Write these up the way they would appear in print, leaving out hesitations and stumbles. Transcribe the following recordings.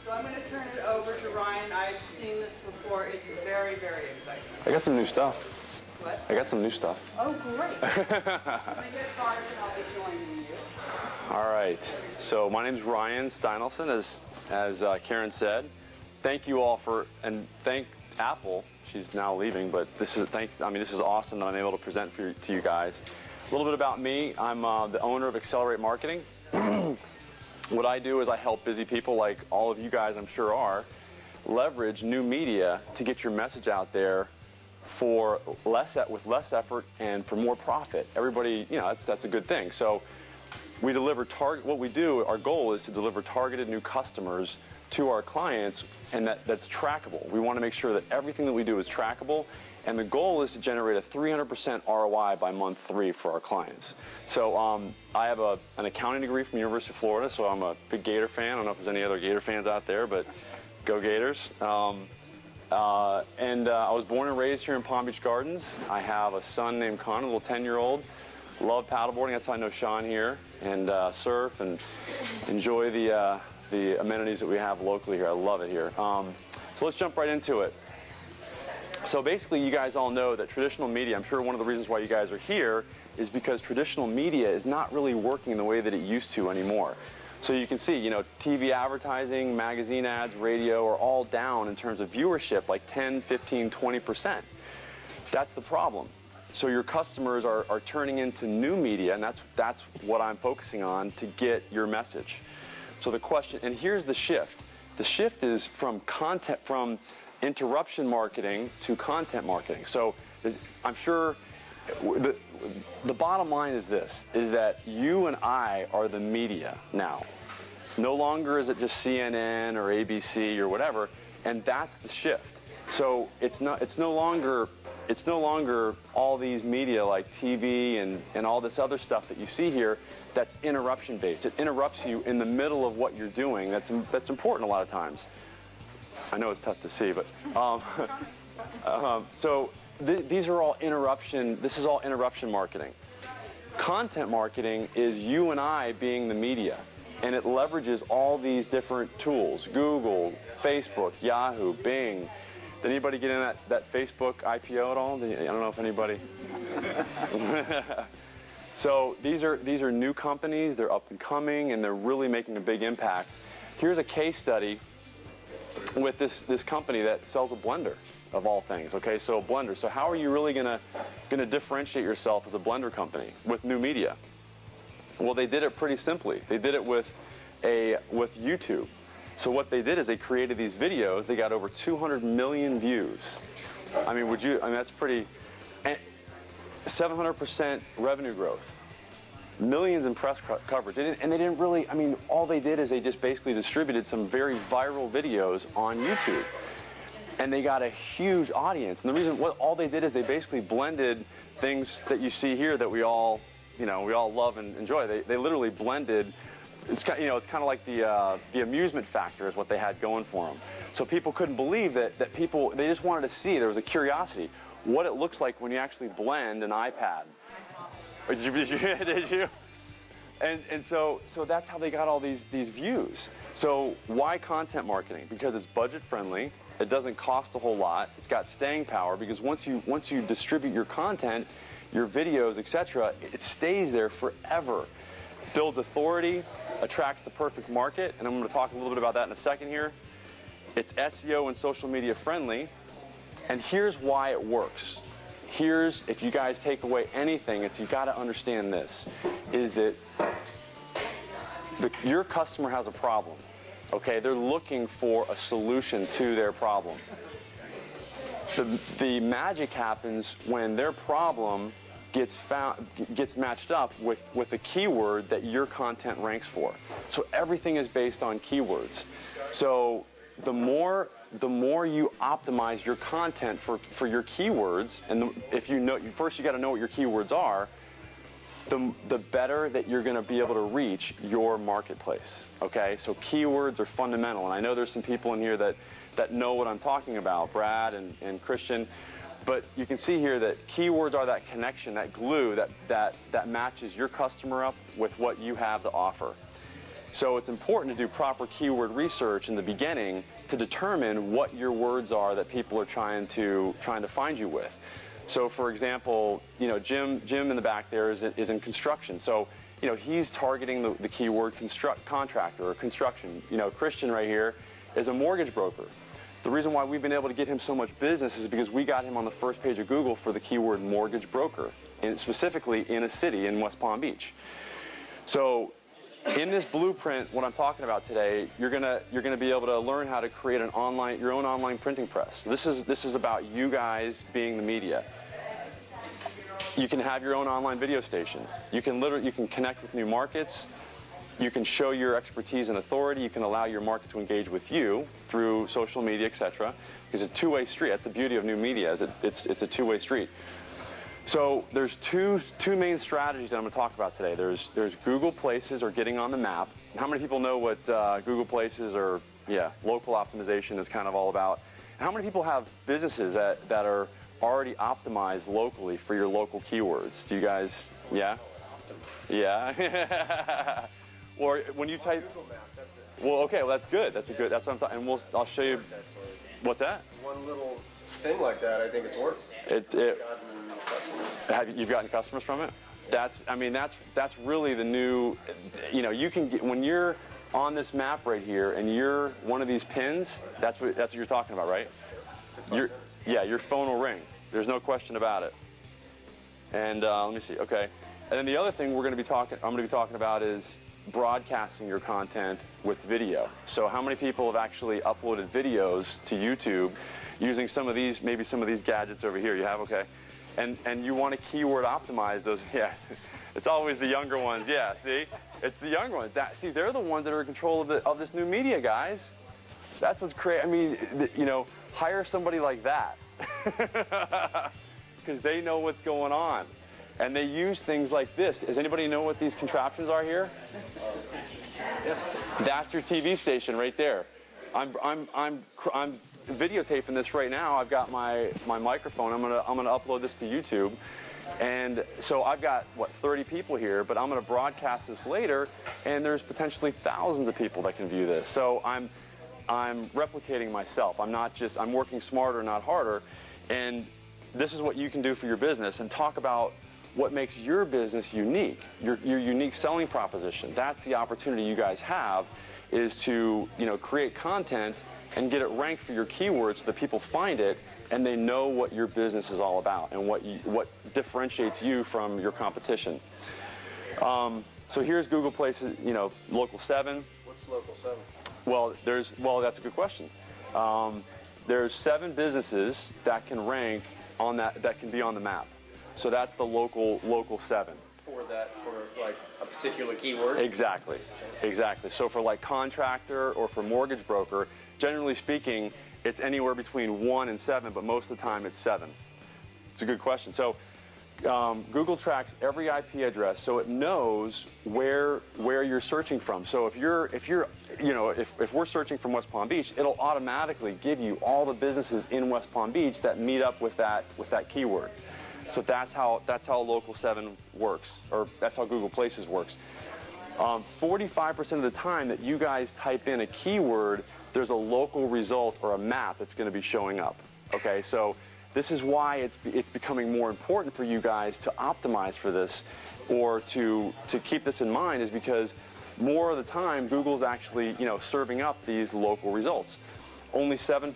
So I'm going to turn it over to Ryan. I've seen this before. It's very, very exciting. I got some new stuff. What? I got some new stuff. Oh, great. Let me get cards and I'll be joining you. All right. So my name's Ryan Steinolfson, as Karen said. Thank you all and thank Apple. She's now leaving, but this is awesome that I'm able to present to you guys. A little bit about me. I'm the owner of Accelerate Marketing. What I do is I help busy people like all of you guys, I'm sure are, leverage new media to get your message out there with less effort and for more profit. Everybody, that's a good thing. So we deliver our goal is to deliver targeted new customers to our clients, and that's trackable. We want to make sure that everything that we do is trackable, and the goal is to generate a 300% ROI by month 3 for our clients. So I have an accounting degree from the University of Florida, so I'm a big Gator fan. I don't know if there's any other Gator fans out there, but go Gators. I was born and raised here in Palm Beach Gardens. I have a son named Connor, a little 10-year-old. Love paddleboarding. That's how I know Sean here, and surf and enjoy the amenities that we have locally here. I love it here. So let's jump right into it. So basically, you guys all know that traditional media, I'm sure one of the reasons why you guys are here is because traditional media is not really working the way that it used to anymore. So you can see, TV advertising, magazine ads, radio are all down in terms of viewership, like 10, 15, 20%. That's the problem. So your customers are turning into new media, and that's what I'm focusing on to get your message. So the question, and here's the shift. The shift is from interruption marketing to content marketing. So I'm sure the bottom line is this, is that you and I are the media now. No longer is it just CNN or ABC or whatever, and that's the shift. So it's no longer all these media like TV and all this other stuff that you see here that's interruption based. It interrupts you in the middle of what you're doing. That's important a lot of times. I know it's tough to see, but these are all interruption. This is all interruption marketing. Content marketing is you and I being the media, and it leverages all these different tools: Google, Facebook, Yahoo, Bing. Did anybody get in that Facebook IPO at all? I don't know if anybody. So these are new companies. They're up and coming, and they're really making a big impact. Here's a case study with this company that sells a blender, of all things. Okay, so a blender. So how are you really gonna differentiate yourself as a blender company with new media? Well, they did it pretty simply. They did it with YouTube. So what they did is they created these videos. They got over 200 million views. I mean, that's pretty. 700% revenue growth. Millions in press coverage. And they didn't really, all they did is they just basically distributed some very viral videos on YouTube. And they got a huge audience. And the reason, all they did is they basically blended things that you see here that we all love and enjoy. They literally blended. It's kind of like the amusement factor is what they had going for them. So people couldn't believe that they just wanted to see. There was a curiosity what it looks like when you actually blend an iPad. Did you? And so that's how they got all these views. So why content marketing? Because it's budget friendly. It doesn't cost a whole lot. It's got staying power because once you distribute your content, your videos, etc., it stays there forever. Builds authority, attracts the perfect market, and I'm going to talk a little bit about that in a second here. It's SEO and social media friendly, and here's why it works. If you guys take away anything, you've got to understand this, is that your customer has a problem, okay? They're looking for a solution to their problem. The magic happens when their problem gets matched up with a keyword that your content ranks for. So everything is based on keywords. So the more you optimize your content for your keywords, and first you got to know what your keywords are, the better that you're going to be able to reach your marketplace. Okay, so keywords are fundamental, and I know there's some people in here that know what I'm talking about, Brad and Christian. But you can see here that keywords are that connection, that glue that matches your customer up with what you have to offer. So it's important to do proper keyword research in the beginning to determine what your words are that people are trying to find you with. So for example, you know, Jim in the back there is in construction. So, you know, he's targeting the keyword contractor or construction. You know, Christian right here is a mortgage broker. The reason why we've been able to get him so much business is because we got him on the first page of Google for the keyword mortgage broker, and specifically in a city in West Palm Beach. So in this blueprint, what I'm talking about today, you're gonna be able to learn how to create your own online printing press. This is about you guys being the media. You can have your own online video station. You can connect with new markets. You can show your expertise and authority. You can allow your market to engage with you through social media, etc. Because it's a two-way street. That's the beauty of new media, is it's a two-way street. So there's two main strategies that I'm going to talk about today. There's Google Places, or getting on the map. How many people know what Google Places, or local optimization is kind of all about? And how many people have businesses that are already optimized locally for your local keywords? Do you guys? Yeah. Yeah. Or when you type. Google Maps, that's it. Well, okay. Well, that's good. That's what I'm talking. And I'll show you. What's that? One little thing like that, I think it's worth. You've gotten customers from it? That's really the new, you know, you can get, when you're on this map right here and you're one of these pins, that's what you're talking about, right? Your phone will ring. There's no question about it. And let me see, okay. And then the other thing I'm going to be talking about is broadcasting your content with video. So how many people have actually uploaded videos to YouTube using maybe some of these gadgets over here? You have, okay. And you want to keyword optimize those. Yeah, it's always the younger ones. Yeah, see, it's the younger ones. See, they're the ones that are in control of this new media, guys. That's what's crazy. I mean, you know, hire somebody like that, because they know what's going on, and they use things like this. Does anybody know what these contraptions are here? Yes. That's your TV station right there. I'm videotaping this right now. I've got my microphone. I'm gonna upload this to YouTube, and so I've got 30 people here, but I'm gonna broadcast this later, and there's potentially thousands of people that can view this. So I'm replicating myself. I'm working smarter, not harder, and this is what you can do for your business. And talk about what makes your business unique, your unique selling proposition. That's the opportunity you guys have, is to, you know, create content and get it ranked for your keywords so that people find it and they know what your business is all about and what differentiates you from your competition. So here's Google Places, you know, Local 7. What's Local 7? Well, that's a good question. There's 7 businesses that can rank on that can be on the map. So that's the local 7. For like a particular keyword? Exactly. So for like contractor or for mortgage broker, generally speaking, it's anywhere between 1 and 7, but most of the time it's 7. It's a good question. So Google tracks every IP address, so it knows where you're searching from. So if we're searching from West Palm Beach, it'll automatically give you all the businesses in West Palm Beach that meet up with that keyword. So that's how Local 7 works, or that's how Google Places works. 45% of the time that you guys type in a keyword, there's a local result or a map that's going to be showing up. Okay, so this is why it's becoming more important for you guys to optimize for this, or to keep this in mind, is because more of the time Google's actually, you know, serving up these local results. Only seven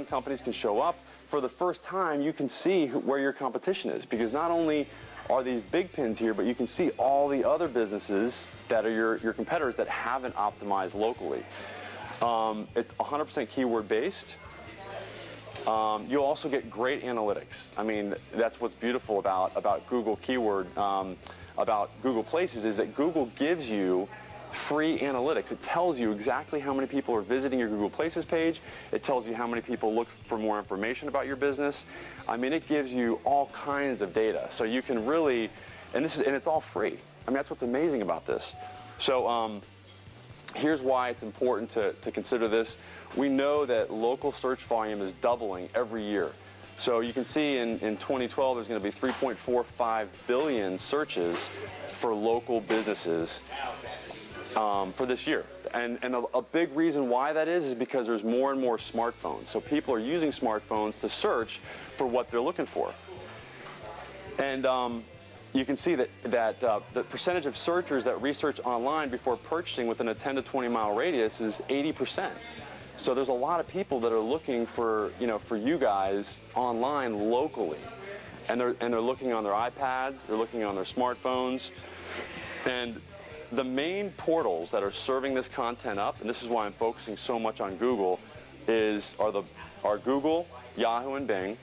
companies can show up. For the first time, you can see where your competition is, because not only are these big pins here, but you can see all the other businesses that are your competitors that haven't optimized locally. It's 100% keyword based. You'll also get great analytics. I mean, that's what's beautiful about Google keyword, about Google Places, is that Google gives you free analytics. It tells you exactly how many people are visiting your Google Places page. It tells you how many people look for more information about your business. I mean, it gives you all kinds of data. So you can really, and it's all free. I mean, that's what's amazing about this. So here's why it's important to consider this. We know that local search volume is doubling every year. So you can see in 2012 there's going to be 3.45 billion searches for local businesses. for this year. And a big reason why that is because there's more and more smartphones. So people are using smartphones to search for what they're looking for. And you can see that the percentage of searchers that research online before purchasing within a 10 to 20 mile radius is 80%. So there's a lot of people that are looking for, for you guys online locally. And they're looking on their iPads, they're looking on their smartphones. And the main portals that are serving this content up, and this is why I'm focusing so much on Google, are Google, Yahoo, and Bing.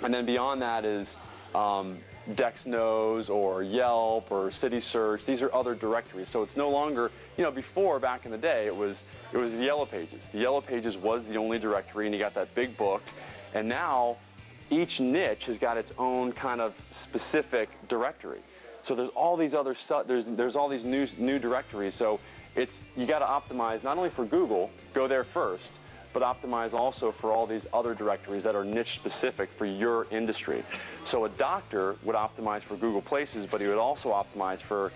And then beyond that is Dexnos or Yelp or City Search. These are other directories. So it's no longer, before, back in the day, it was the Yellow Pages. The Yellow Pages was the only directory, and you got that big book. And now each niche has got its own kind of specific directory. So there's all these other there's all these new directories. So you got to optimize not only for Google, go there first, but optimize also for all these other directories that are niche specific for your industry. So a doctor would optimize for Google Places, but he would also optimize for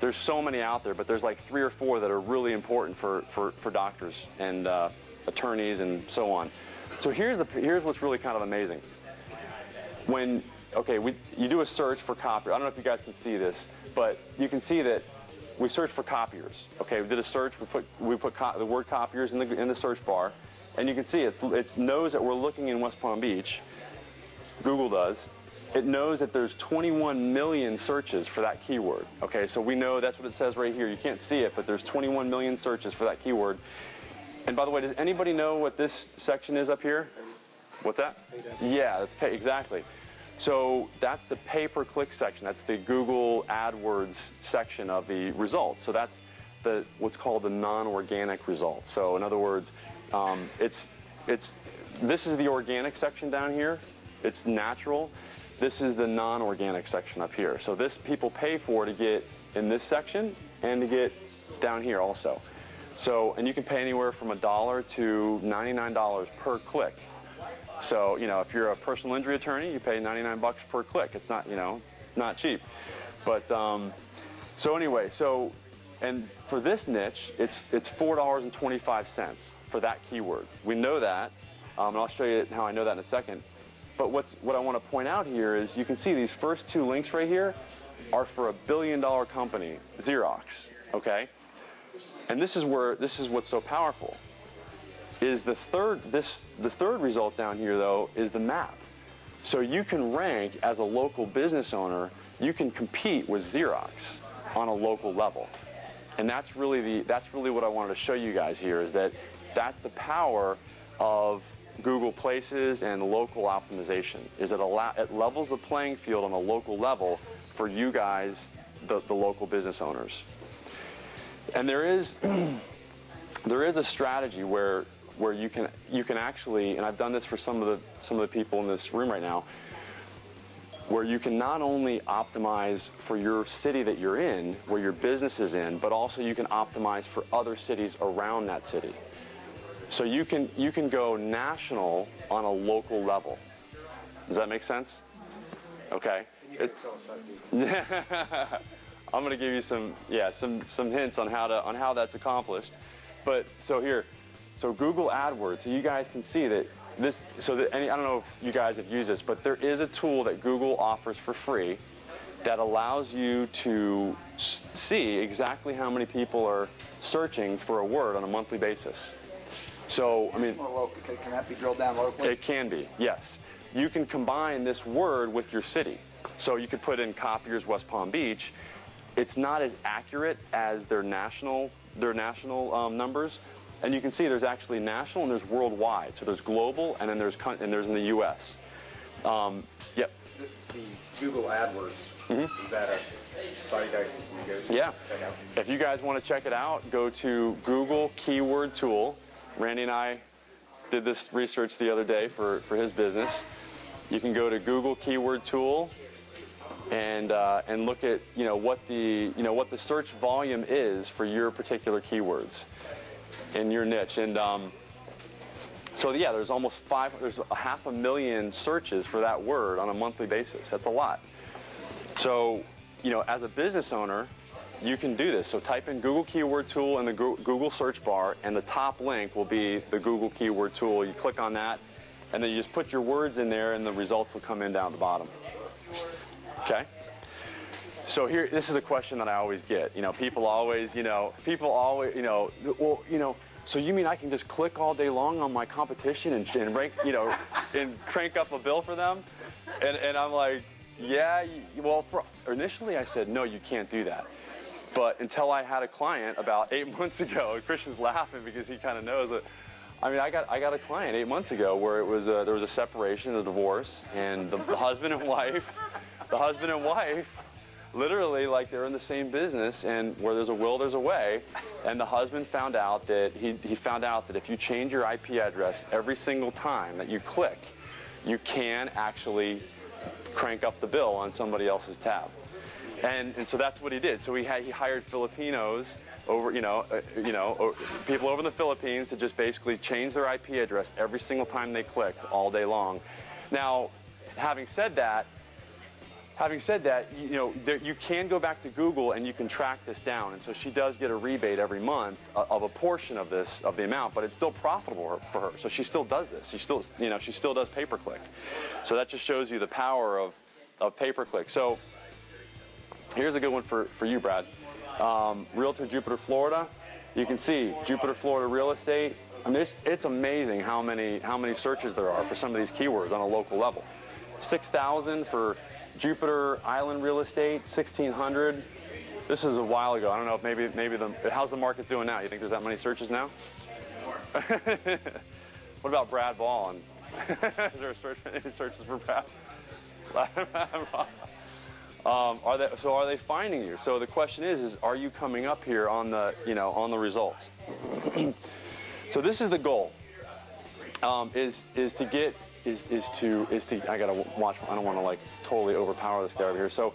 there's so many out there, but there's like 3 or 4 that are really important for doctors and attorneys and so on. So here's what's really kind of amazing. You do a search for copier. I don't know if you guys can see this, but you can see that we search for copiers. Okay, we did a search. We put the word copiers in the search bar, and you can see it knows that we're looking in West Palm Beach. Google does. It knows that there's 21 million searches for that keyword. Okay, so we know that's what it says right here. You can't see it, but there's 21 million searches for that keyword. And by the way, does anybody know what this section is up here? What's that? Yeah, that's pay, exactly. So that's the pay-per-click section. That's the Google AdWords section of the results. So that's what's called the non-organic results. So in other words, this is the organic section down here. It's natural. This is the non-organic section up here. So this people pay for to get in this section and to get down here also. So, and you can pay anywhere from $1 to $99 per click. So, if you're a personal injury attorney, you pay 99 bucks per click. It's not, not cheap. But, so anyway, and for this niche, it's $4.25 for that keyword. We know that, and I'll show you how I know that in a second. But what I want to point out here is you can see these first 2 links right here are for $1 billion company, Xerox, okay? And this is what's so powerful. The third result down here, though, is the map. So you can rank as a local business owner, you can compete with Xerox on a local level. And that's really what I wanted to show you guys here, is that's the power of Google Places and local optimization, is it levels the playing field on a local level for you guys, the local business owners. And there is a strategy where you can actually, and I've done this for some of the people in this room right now, where you can not only optimize for your city that you're in, where your business is in, but also you can optimize for other cities around that city. So you can go national on a local level. Does that make sense? Okay. I'm going to give you some hints on how that's accomplished. But so Google AdWords, so you guys can see that I don't know if you guys have used this, but there is a tool that Google offers for free that allows you to see exactly how many people are searching for a word on a monthly basis. So, I mean, can that be drilled down locally? It can be, yes. You can combine this word with your city. So you could put in copiers West Palm Beach. It's not as accurate as their national numbers. And you can see there's actually national and there's worldwide. So there's global and then there's in the U.S. Yep. The Google AdWords, is that a site I can go to? Yeah. Check out? If you guys want to check it out, go to Google Keyword Tool. Randy and I did this research the other day for his business. You can go to Google Keyword Tool and look at what the search volume is for your particular keywords in your niche. And so yeah, there's there's 500,000 searches for that word on a monthly basis. That's a lot. So as a business owner, you can do this. So type in Google Keyword Tool in the Google search bar, and the top link will be the Google Keyword Tool. You click on that, and then you just put your words in there, and the results will come in down at the bottom. Okay? So here, this is a question that I always get. You know, people always, well, so you mean I can just click all day long on my competition and rank, and crank up a bill for them? And I'm like, yeah, well, initially I said, no, you can't do that. But until I had a client about 8 months ago, and Christian's laughing because he kind of knows it. I mean, I got a client 8 months ago where it was there was a separation, a divorce, and the husband and wife, literally, like, they're in the same business, and where there's a will, there's a way. And the husband found out that he found out that if you change your IP address every single time that you click, you can actually crank up the bill on somebody else's tab. And so that's what he did. So he hired Filipinos over, people over in the Philippines to just basically change their IP address every single time they clicked all day long. Now, having said that, you can go back to Google and you can track this down. And so she does get a rebate every month of a portion of the amount, but it's still profitable for her. So she still does this. She still does pay-per-click. So that just shows you the power of pay-per-click. So here's a good one for you, Brad. Realtor Jupiter, Florida. You can see Jupiter, Florida real estate. I mean, it's amazing how many searches there are for some of these keywords on a local level. 6,000 for Jupiter Island real estate, 1,600. This is a while ago. I don't know if maybe how's the market doing now? You think there's that many searches now? What about Brad Ball? And is there any searches for Brad? Are they finding you? So the question is I coming up here on the results? So this is the goal. I gotta watch. I don't want to like totally overpower this guy over here. So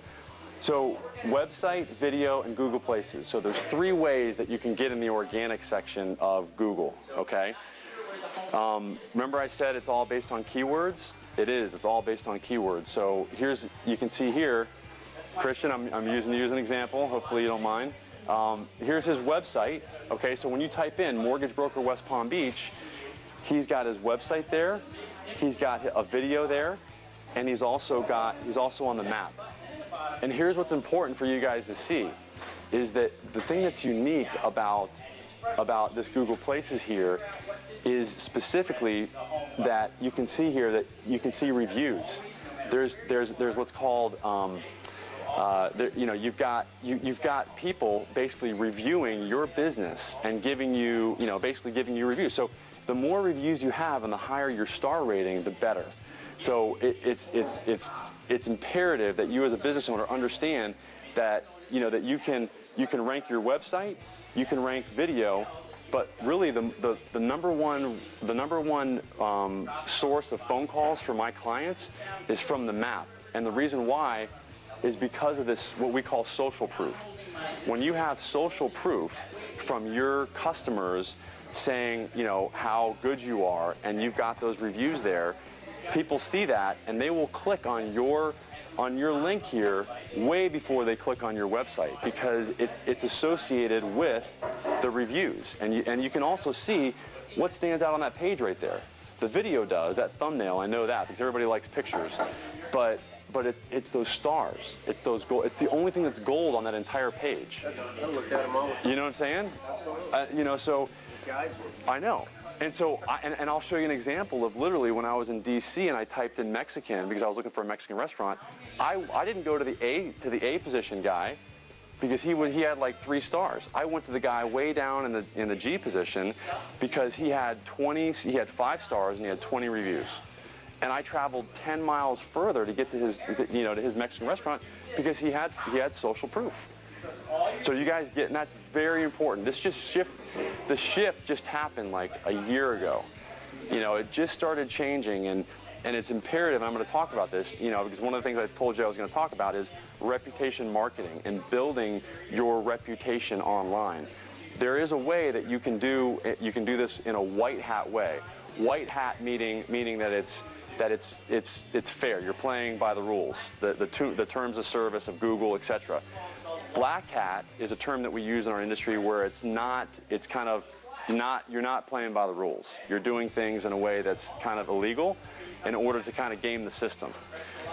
website, video, and Google Places. So there's 3 ways that you can get in the organic section of Google. Okay. Remember I said it's all based on keywords? It is. It's all based on keywords. So you can see here, Christian. I'm using you as an example. Hopefully you don't mind. Here's his website. Okay. So when you type in Mortgage Broker West Palm Beach, he's got his website there. He's got a video there, and he's also on the map. And here's what's important for you guys to see, is that the thing that's unique about this Google Places here is specifically that you can see here that you can see reviews. There's what's called you've got people basically reviewing your business and giving you reviews. So the more reviews you have and the higher your star rating, the better. So it's imperative that you as a business owner understand that that you can rank your website, you can rank video, but really the number one source of phone calls for my clients is from the map. And the reason why is because of this, what we call social proof. When you have social proof from your customers saying, how good you are, and you've got those reviews there, people see that and they will click on your link here way before they click on your website, because it's associated with the reviews. And you can also see what stands out on that page right there. The video does, that thumbnail, I know that because everybody likes pictures, but it's those stars. It's those gold. It's the only thing that's gold on that entire page. I looked at them all. You know what I'm saying? So I know. And so, and I'll show you an example of literally when I was in D.C. and I typed in Mexican because I was looking for a Mexican restaurant. I didn't go to the A position guy because he had like 3 stars. I went to the guy way down in the G position because he had 5 stars and he had 20 reviews. And I traveled 10 miles further to get to his Mexican restaurant because he had social proof. So you guys and that's very important. The shift just happened like a year ago. It just started changing, and it's imperative, and I'm going to talk about this, because one of the things I told you I was going to talk about is reputation marketing and building your reputation online. There is a way that you can do this in a white hat way. White hat meaning that it's fair. You're playing by the rules, the terms of service of Google, etc. Black hat is a term that we use in our industry where it's kind of you're not playing by the rules. You're doing things in a way that's kind of illegal in order to kind of game the system.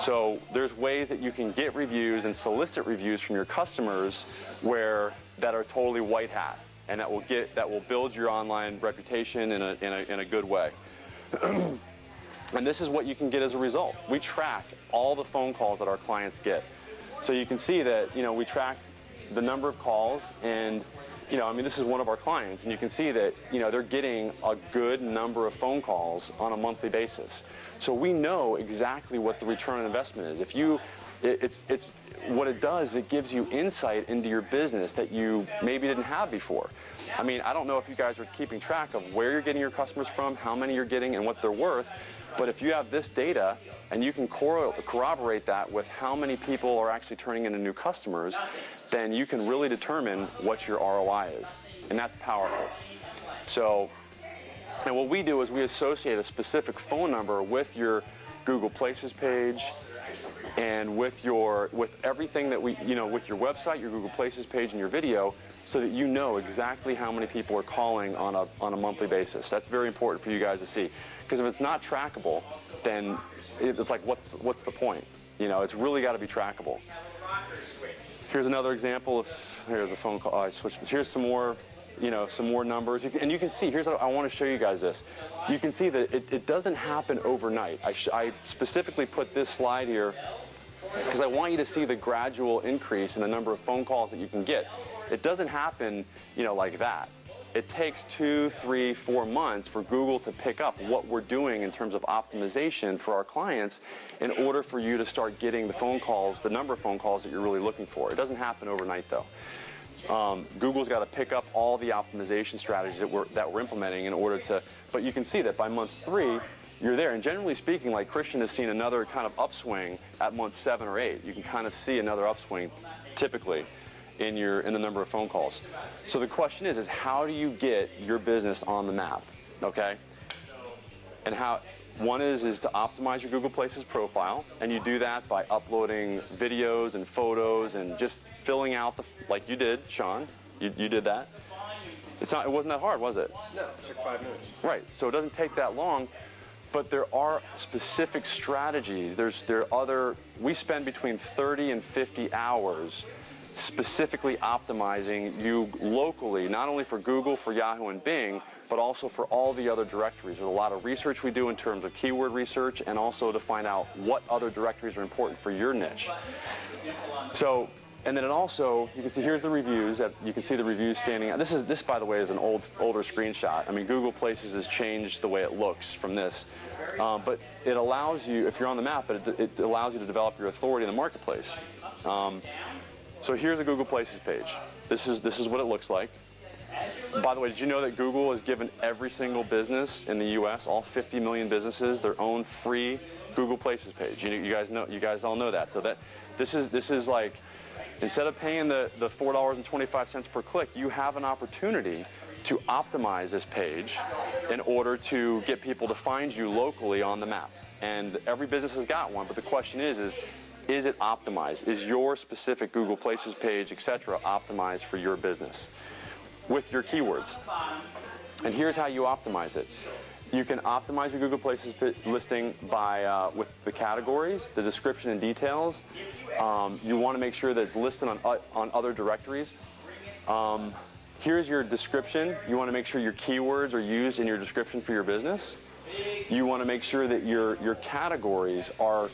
So there's ways that you can get reviews and solicit reviews from your customers that are totally white hat, and that will build your online reputation in a good way. And this is what you can get as a result. We track all the phone calls that our clients get. So you can see that, we track the number of calls, and, this is one of our clients, and you can see that, they're getting a good number of phone calls on a monthly basis. So we know exactly what the return on investment is. What it does, it gives you insight into your business that you maybe didn't have before. I don't know if you guys are keeping track of where you're getting your customers from, how many you're getting, and what they're worth. But if you have this data and you can corroborate that with how many people are actually turning into new customers, then you can really determine what your ROI is. And that's powerful. So, and what we do is we associate a specific phone number with your Google Places page and with everything that with your website, your Google Places page, and your video, so that you know exactly how many people are calling on a monthly basis. That's very important for you guys to see. Because if it's not trackable, then it's like, what's the point? It's really got to be trackable. Here's another example. Here's a phone call. I switched. Here's some more, some more numbers. And you can see, I want to show you guys this. You can see that it doesn't happen overnight. I specifically put this slide here because I want you to see the gradual increase in the number of phone calls that you can get. It doesn't happen, like that. It takes 2, 3, 4 months for Google to pick up what we're doing in terms of optimization for our clients in order for you to start getting the phone calls, the number of phone calls that you're really looking for. It doesn't happen overnight, though. Google's got to pick up all the optimization strategies that we're implementing in order to, but you can see that by month 3, you're there. And generally speaking, like Christian has seen another kind of upswing at month 7 or 8. You can kind of see another upswing typically in the number of phone calls. So the question is how do you get your business on the map, okay? And one is to optimize your Google Places profile, and you do that by uploading videos and photos and just filling out like you did, Sean. You did that. It wasn't that hard, was it? No, it took 5 minutes. Right. So it doesn't take that long. But there are specific strategies. We spend between 30 and 50 hours specifically optimizing you locally, not only for Google, for Yahoo and Bing, but also for all the other directories. There's a lot of research we do in terms of keyword research, and also to find out what other directories are important for your niche. So, and then you can see here's the reviews. You can see the reviews standing out. This by the way, is an older screenshot. Google Places has changed the way it looks from this, but it allows you, if you're on the map, it allows you to develop your authority in the marketplace. So here's a Google Places page. This is what it looks like. By the way, did you know that Google has given every single business in the U.S., all 50 million businesses, their own free Google Places page? You guys all know that. So this is like, instead of paying the $4.25 per click, you have an opportunity to optimize this page in order to get people to find you locally on the map. And every business has got one, but the question is it optimized? Is your specific Google Places page, etc., optimized for your business with your keywords? And here's how you optimize it. You can optimize your Google Places listing by with the categories, the description and details. You want to make sure that it's listed on other directories. Here's your description. You want to make sure your keywords are used in your description for your business. You want to make sure that your categories are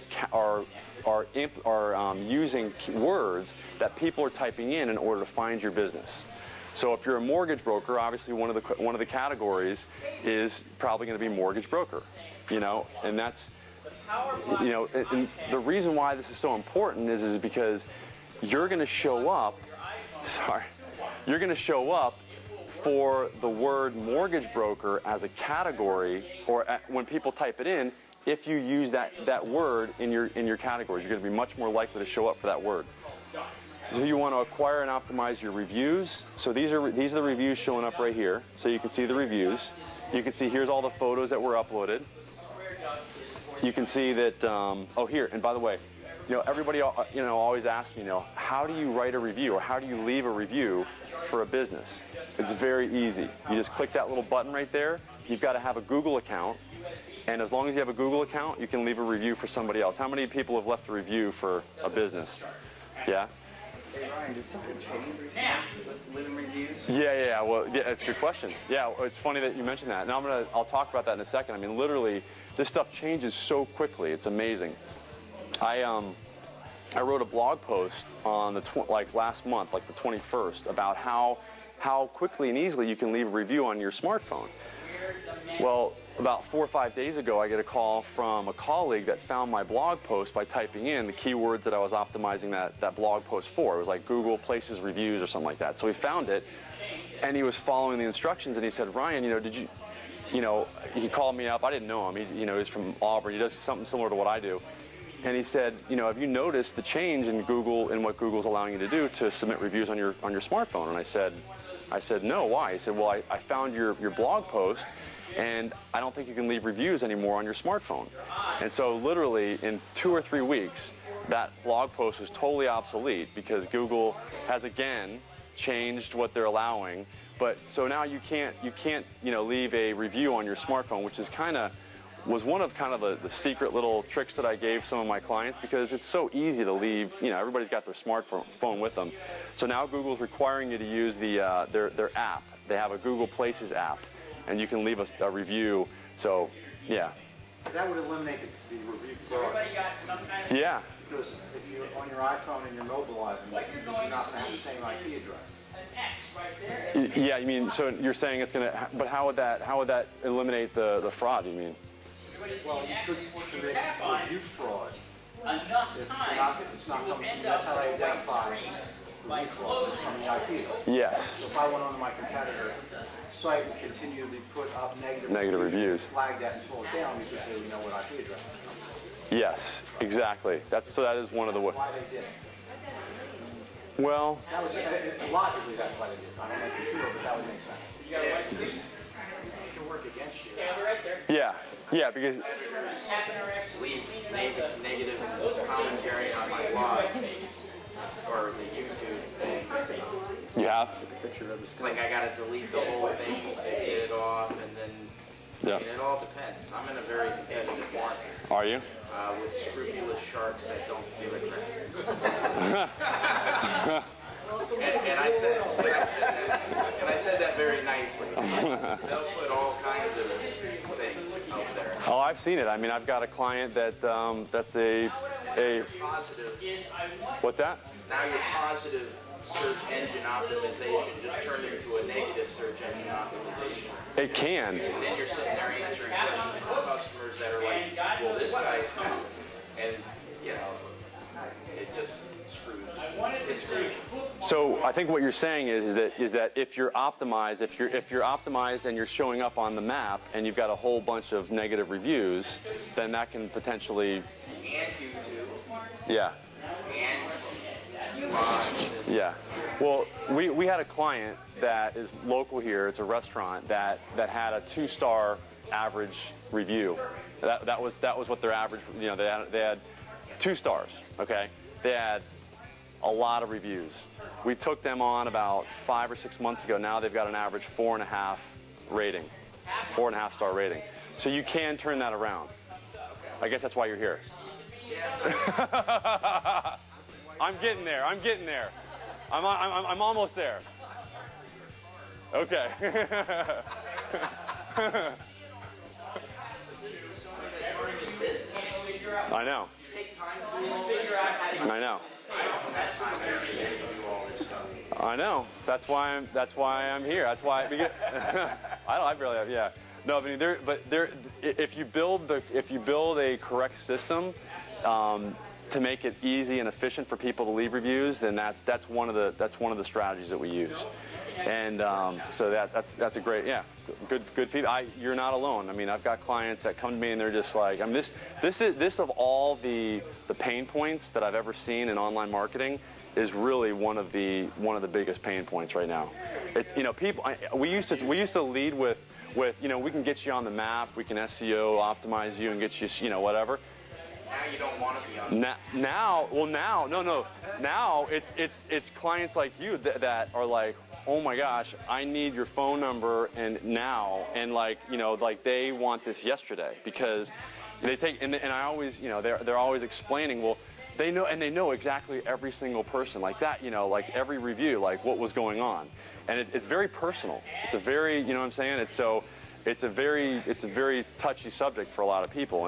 using words that people are typing in order to find your business. So if you're a mortgage broker, obviously one of the categories is probably going to be mortgage broker, and that's, and the reason why this is so important is because you're going to show up, you're going to show up for the word mortgage broker as a category, or when people type it in, if you use that word in your categories, you're going to be much more likely to show up for that word. So you want to acquire and optimize your reviews. So these are the reviews showing up right here. So you can see the reviews. You can see here's all the photos that were uploaded. You can see that, oh here, and by the way, everybody, always asks me, how do you write a review or how do you leave a review for a business? It's very easy. You just click that little button right there. You've got to have a Google account. And as long as you have a Google account, you can leave a review for somebody else. How many people have left a review for a business? Yeah? Hey Ryan, did something change recently with living reviews? Yeah. Well, yeah, that's a good question. Yeah, it's funny that you mentioned that. Now I'll talk about that in a second. I mean, literally, this stuff changes so quickly. It's amazing. I wrote a blog post on last month, like the 21st, about how quickly and easily you can leave a review on your smartphone. Well, about 4 or 5 days ago, I get a call from a colleague that found my blog post by typing in the keywords that I was optimizing that blog post for. It was like Google Places Reviews or something like that. So he found it, and he was following the instructions, and he said, Ryan, did you, he called me up. I didn't know him. He's from Auburn. He does something similar to what I do. And he said, have you noticed the change in Google and what Google's allowing you to do to submit reviews on your smartphone? And I said, no, why? He said, well, I found your blog post, and I don't think you can leave reviews anymore on your smartphone. And so literally in 2 or 3 weeks, that blog post was totally obsolete because Google has again changed what they're allowing. But so now you can't leave a review on your smartphone, which is was one of the secret little tricks that I gave some of my clients, because it's so easy to leave. Everybody's got their smartphone with them. So now Google's requiring you to use their app. They have a Google Places app, and you can leave a review. So, yeah. That would eliminate the review fraud. Yeah. Because if you're on your iPhone and you're mobilizing, you're not going to have the same IP address. Yeah, you mean, so you're saying it's going to, but how would that eliminate the fraud, you mean? Well, you could commit review fraud if it's not coming from, that's how they identify review fraud, it's from the IP address. Yes. So if I went onto my competitor site and continually put up negative reviews, flag that and pull it down because they would know what IP address it's from. Yes, exactly. That is one of the ways. Why they did it. Well, That would be, logically that's why they did it. I don't know for sure, but that would make sense. It can work against you. yeah, because leave negative commentary on my blog or the YouTube thing. you have. It's like I gotta delete the whole thing, take it off, and then Yeah. I mean, it all depends. I'm in a very competitive market. Are you? With scrupulous sharks that don't give a crap. and I said that very nicely. They'll put all kinds of things out there. Oh, I've seen it. I mean, I've got a client that's a Positive. what's that? Now your positive search engine optimization just turned into a negative search engine optimization. It can. And then you're sitting there answering questions from customers that are like, well, this guy's coming. And, it just screws. It screws you. So I think what you're saying is that if you're optimized, if you're optimized and you're showing up on the map and you've got a whole bunch of negative reviews, then that can potentially. And YouTube. Yeah. And Yeah. Well, we had a client that is local here. It's a restaurant that had a 2-star average review. That was what their average. They had 2 stars. Okay. They had a lot of reviews. We took them on about 5 or 6 months ago. Now they've got an average 4.5 rating, 4.5-star rating. So you can turn that around. I guess that's why you're here. I'm getting there. I'm almost there. Okay. I know. I know. I know. That's why I'm here. That's why. I barely have. Yeah. No, if you build a correct system to make it easy and efficient for people to leave reviews, then that's one of the strategies that we use. And so that's a great, good feedback. You're not alone. I mean, I've got clients that come to me and they're just like, I mean, this of all the pain points that I've ever seen in online marketing is really one of the biggest pain points right now. It's people. We used to lead with we can get you on the map, we can SEO optimize you and get you whatever. you don't want to be on. Now it's clients like you that are like, oh my gosh, I need your phone number and now, and like, you know, like they want this yesterday because they take, and I always, you know, they're always explaining, well, they know exactly every single person like that, you know, like every review, like what was going on, and it's very personal. It's a very, you know what I'm saying? It's a very touchy subject for a lot of people,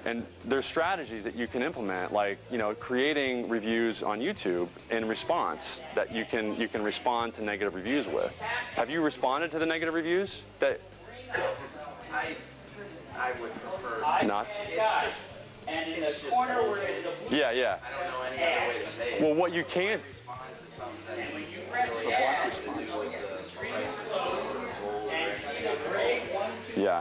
and there's strategies that you can implement, like, you know, creating reviews on YouTube in response that you can respond to negative reviews with. Have you responded to the negative reviews? That I would prefer not. It's just Yeah, yeah. I don't know any other way to say it. Well, what you can. Respond to something that you really has to do with the price of silver, gold, or anything. Yeah.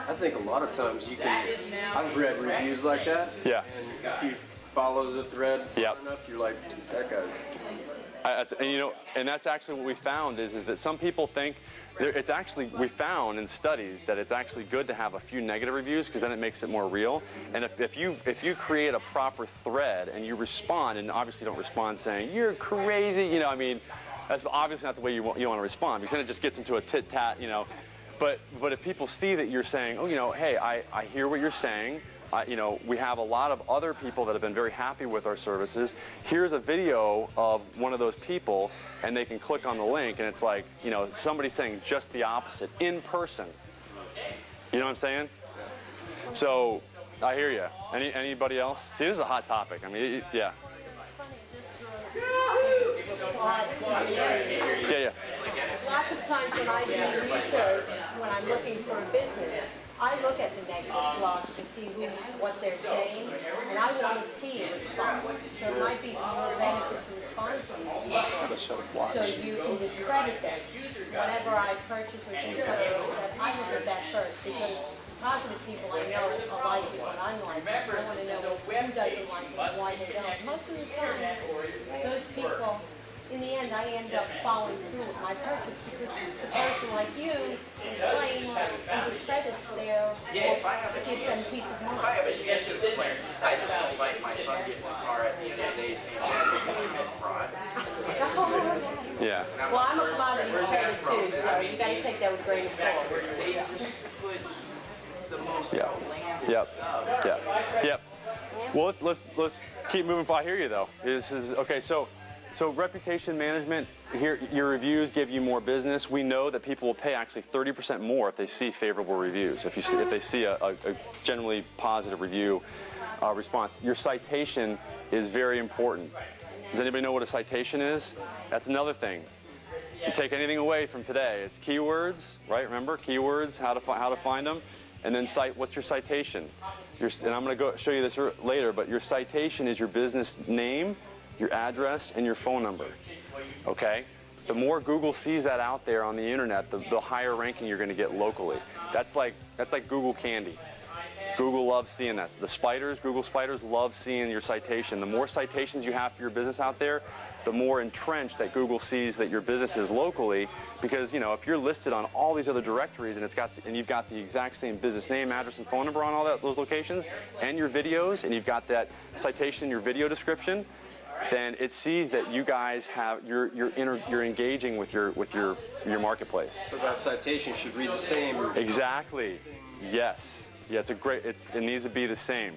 I think a lot of times you can, I've read reviews like that. Yeah. And if you follow the thread far Yep. enough, you're like, that guy's. And you know, and that's actually what we found is that some people think it's actually, we found in studies that it's actually good to have a few negative reviews because then it makes it more real. And if you create a proper thread and you respond, and obviously don't respond saying you're crazy, you know, I mean, that's obviously not the way you want to respond, because then it just gets into a tit-tat, you know. But if people see that you're saying, oh, you know, hey, I hear what you're saying. You know, we have a lot of other people that have been very happy with our services. Here's a video of one of those people, and they can click on the link, and it's like, you know, somebody saying just the opposite in person. You know what I'm saying? So I hear you. Anybody else? See, this is a hot topic. I mean, yeah. Yeah. Lots of times when I do research, when I'm looking for a business, I look at the negative blogs to see what they're saying, and I want to see a response. So it might be to your benefit to respond to these people, so you can discredit them. Whenever I purchase or do something like that, I look at that first, because positive people I know are like it and unlike it. I want to know who doesn't like it and why they don't. Most of the time, those people, in the end, I end up following through with my purchase because the person like you explains and discredits their, Yeah, if I have a gives them chance, peace of if I mind. have a chance to explain, I just don't like my son getting in the car at the end of the day saying that fraud. Yeah. Well, I'm a commodity trader too, so you got to take that with a grain of salt. They just put the most Yeah. outlandish Yep. stuff. Yep. Well, let's keep moving. I hear you though. This is okay. So reputation management. Here, your reviews give you more business. We know that people will pay actually 30% more if they see favorable reviews. If they see a generally positive review response. Your citation is very important. Does anybody know what a citation is? That's another thing. If you take anything away from today, it's keywords, right? Remember keywords, how to find them, and then cite. What's your citation? And I'm going to show you this later. But your citation is your business name, your address, and your phone number. Okay? The more Google sees that out there on the internet, the higher ranking you're going to get locally. That's like Google candy. Google loves seeing that. The spiders, Google spiders, love seeing your citation. The more citations you have for your business out there, the more entrenched that Google sees that your business is locally. Because, you know, if you're listed on all these other directories and you've got the exact same business name, address, and phone number on all those locations, and your videos, and you've got that citation in your video description, then it sees that you guys have you're engaging with your marketplace. So that citation should read the same. Exactly. Yes. Yeah, it needs to be the same.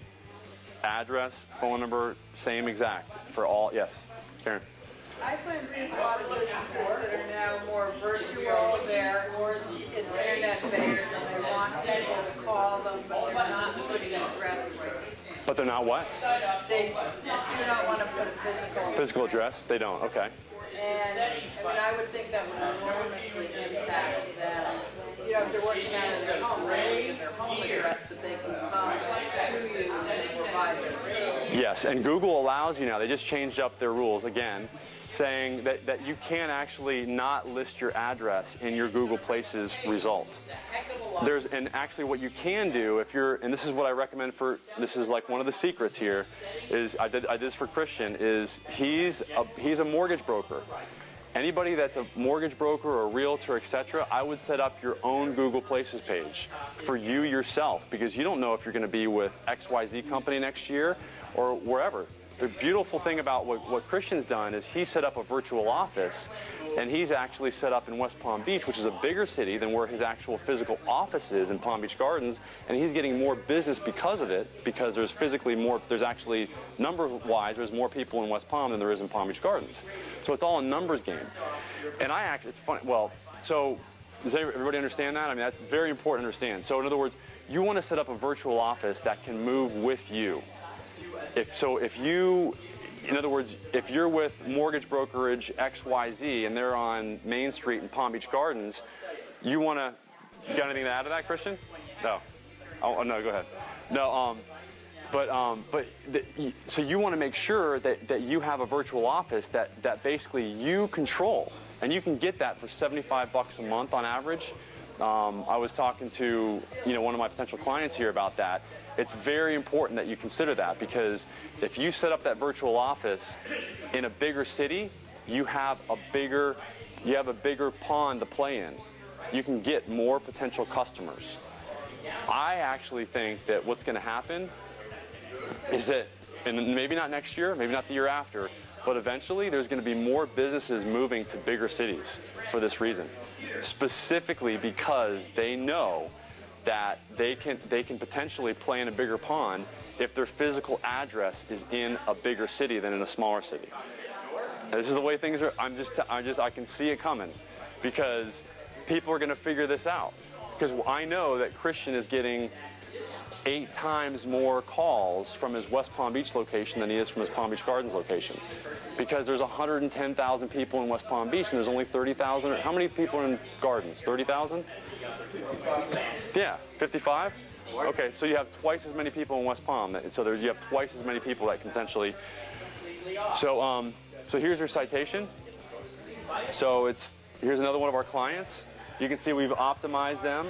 Address, phone number, same exact for all. Yes, Karen. I find a lot of businesses that are now more virtual, it's internet-based, and they want people to call them, but they're not putting addresses. But they're not what? They do not want to put a Physical address? They don't. Okay. And I mean, I would think that would enormously impact them. You know, if they're working out of their home, they're working their home address, but they can come to you and provide their service. Yes, and Google allows you now. They just changed up their rules again, saying that you can actually not list your address in your Google Places result. And actually what you can do if you're, and this is what I recommend for, this is like one of the secrets here, is I did this for Christian, is he's a mortgage broker. Anybody that's a mortgage broker or a realtor, etc., I would set up your own Google Places page for you yourself, because you don't know if you're going to be with XYZ company next year or wherever. The beautiful thing about what Christian's done is he set up a virtual office, and he's actually set up in West Palm Beach, which is a bigger city than where his actual physical office is in Palm Beach Gardens, and he's getting more business because of it, because there's physically more, there's actually, number-wise, there's more people in West Palm than there is in Palm Beach Gardens. So it's all a numbers game. And it's funny, well, so does everybody understand that? I mean, that's very important to understand. So in other words, you want to set up a virtual office that can move with you. In other words, if you're with mortgage brokerage XYZ and they're on Main Street in Palm Beach Gardens, you want to, you got anything to add to that, Christian? No. Oh, no, go ahead. No, so you want to make sure that you have a virtual office that basically you control, and you can get that for $75 a month on average. I was talking to one of my potential clients here about that. It's very important that you consider that, because if you set up that virtual office in a bigger city, you have a bigger pond to play in. You can get more potential customers. I actually think that what's going to happen is that, and maybe not next year, maybe not the year after, but eventually there's going to be more businesses moving to bigger cities for this reason. Specifically because they know that they can potentially play in a bigger pond if their physical address is in a bigger city than in a smaller city. And this is the way things are. I can see it coming, because people are going to figure this out. Because I know that Christian is getting 8 times more calls from his West Palm Beach location than he is from his Palm Beach Gardens location. Because there's 110,000 people in West Palm Beach and there's only 30,000. How many people are in Gardens? 30,000? Yeah, 55? Okay, so you have twice as many people in West Palm. So you have twice as many people that can potentially. So here's your citation. So here's another one of our clients. You can see we've optimized them.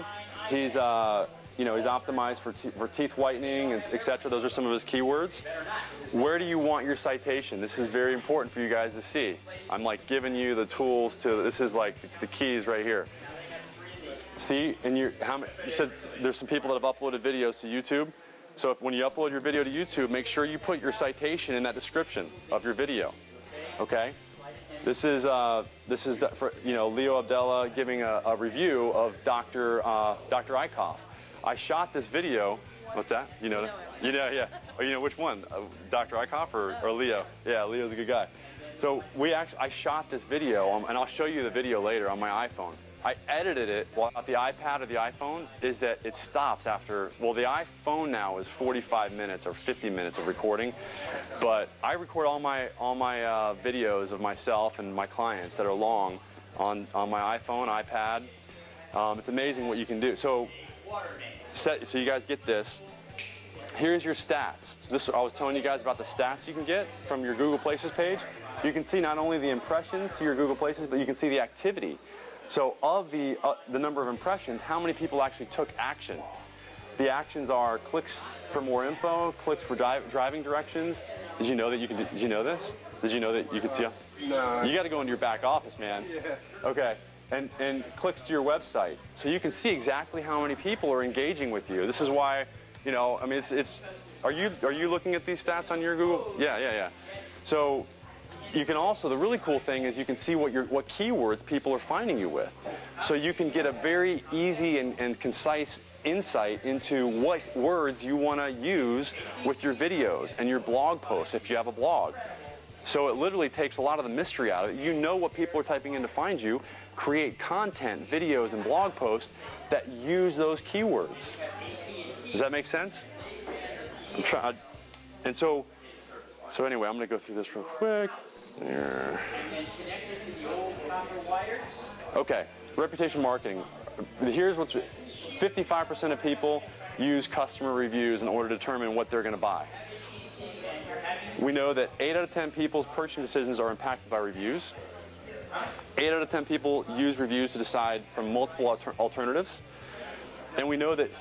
He's he's optimized for teeth whitening, and etc. Those are some of his keywords. Where do you want your citation? This is very important for you guys to see. I'm like giving you the tools to. This is like the keys right here. See, and you said there's some people that have uploaded videos to YouTube. So when you upload your video to YouTube, make sure you put your citation in that description of your video. Okay. This is for Leo Abdallah giving a review of Dr. Eichhoff. I shot this video. What's that? You know that? You know, yeah. Oh, you know which one? Dr. Eichhoff or Leo? Yeah, Leo's a good guy. So I shot this video, and I'll show you the video later on my iPhone. I edited it while the iPad or the iPhone is that it stops after, well, the iPhone now is 45 minutes or 50 minutes of recording, but I record all my videos of myself and my clients that are long on my iPhone, iPad. It's amazing what you can do. So you guys get this. Here's your stats. So I was telling you guys about the stats you can get from your Google Places page. You can see not only the impressions to your Google Places, but you can see the activity. So of the number of impressions, how many people actually took action? The actions are clicks for more info, clicks for driving directions. Did you know that you can? Did you know this? Did you know that you could see? No. You got to go into your back office, man. Yeah. Okay. And clicks to your website, so you can see exactly how many people are engaging with you. This is why, I mean, it's. Are you looking at these stats on your Google? Yeah. So. You can also, the really cool thing is you can see what keywords people are finding you with. So you can get a very easy and concise insight into what words you want to use with your videos and your blog posts if you have a blog. So it literally takes a lot of the mystery out of it. You know what people are typing in to find you. Create content, videos, and blog posts that use those keywords. Does that make sense? So anyway, I'm going to go through this real quick. There. Okay, reputation marketing. Here's what's 55% of people use customer reviews in order to determine what they're going to buy. We know that 8 out of 10 people's purchasing decisions are impacted by reviews. 8 out of 10 people use reviews to decide from multiple alternatives. And we know that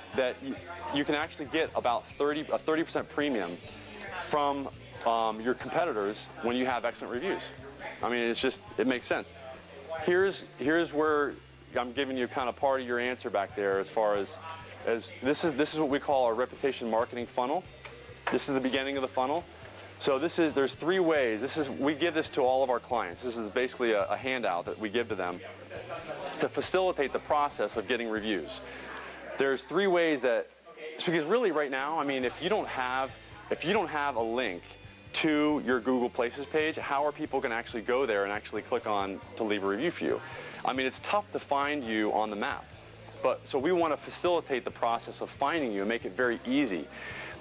you can actually get about a 30% premium from your competitors when you have excellent reviews. I mean, it makes sense. here's where I'm giving you kind of part of your answer back there as far as this is what we call our reputation marketing funnel. This is the beginning of the funnel. So there's 3 ways. We give this to all of our clients. This is basically a handout that we give to them to facilitate the process of getting reviews. There's 3 ways that, because really right now, I mean, if you don't have a link to your Google Places page, how are people going to actually go there and actually click on to leave a review for you? I mean, it's tough to find you on the map. So we want to facilitate the process of finding you and make it very easy.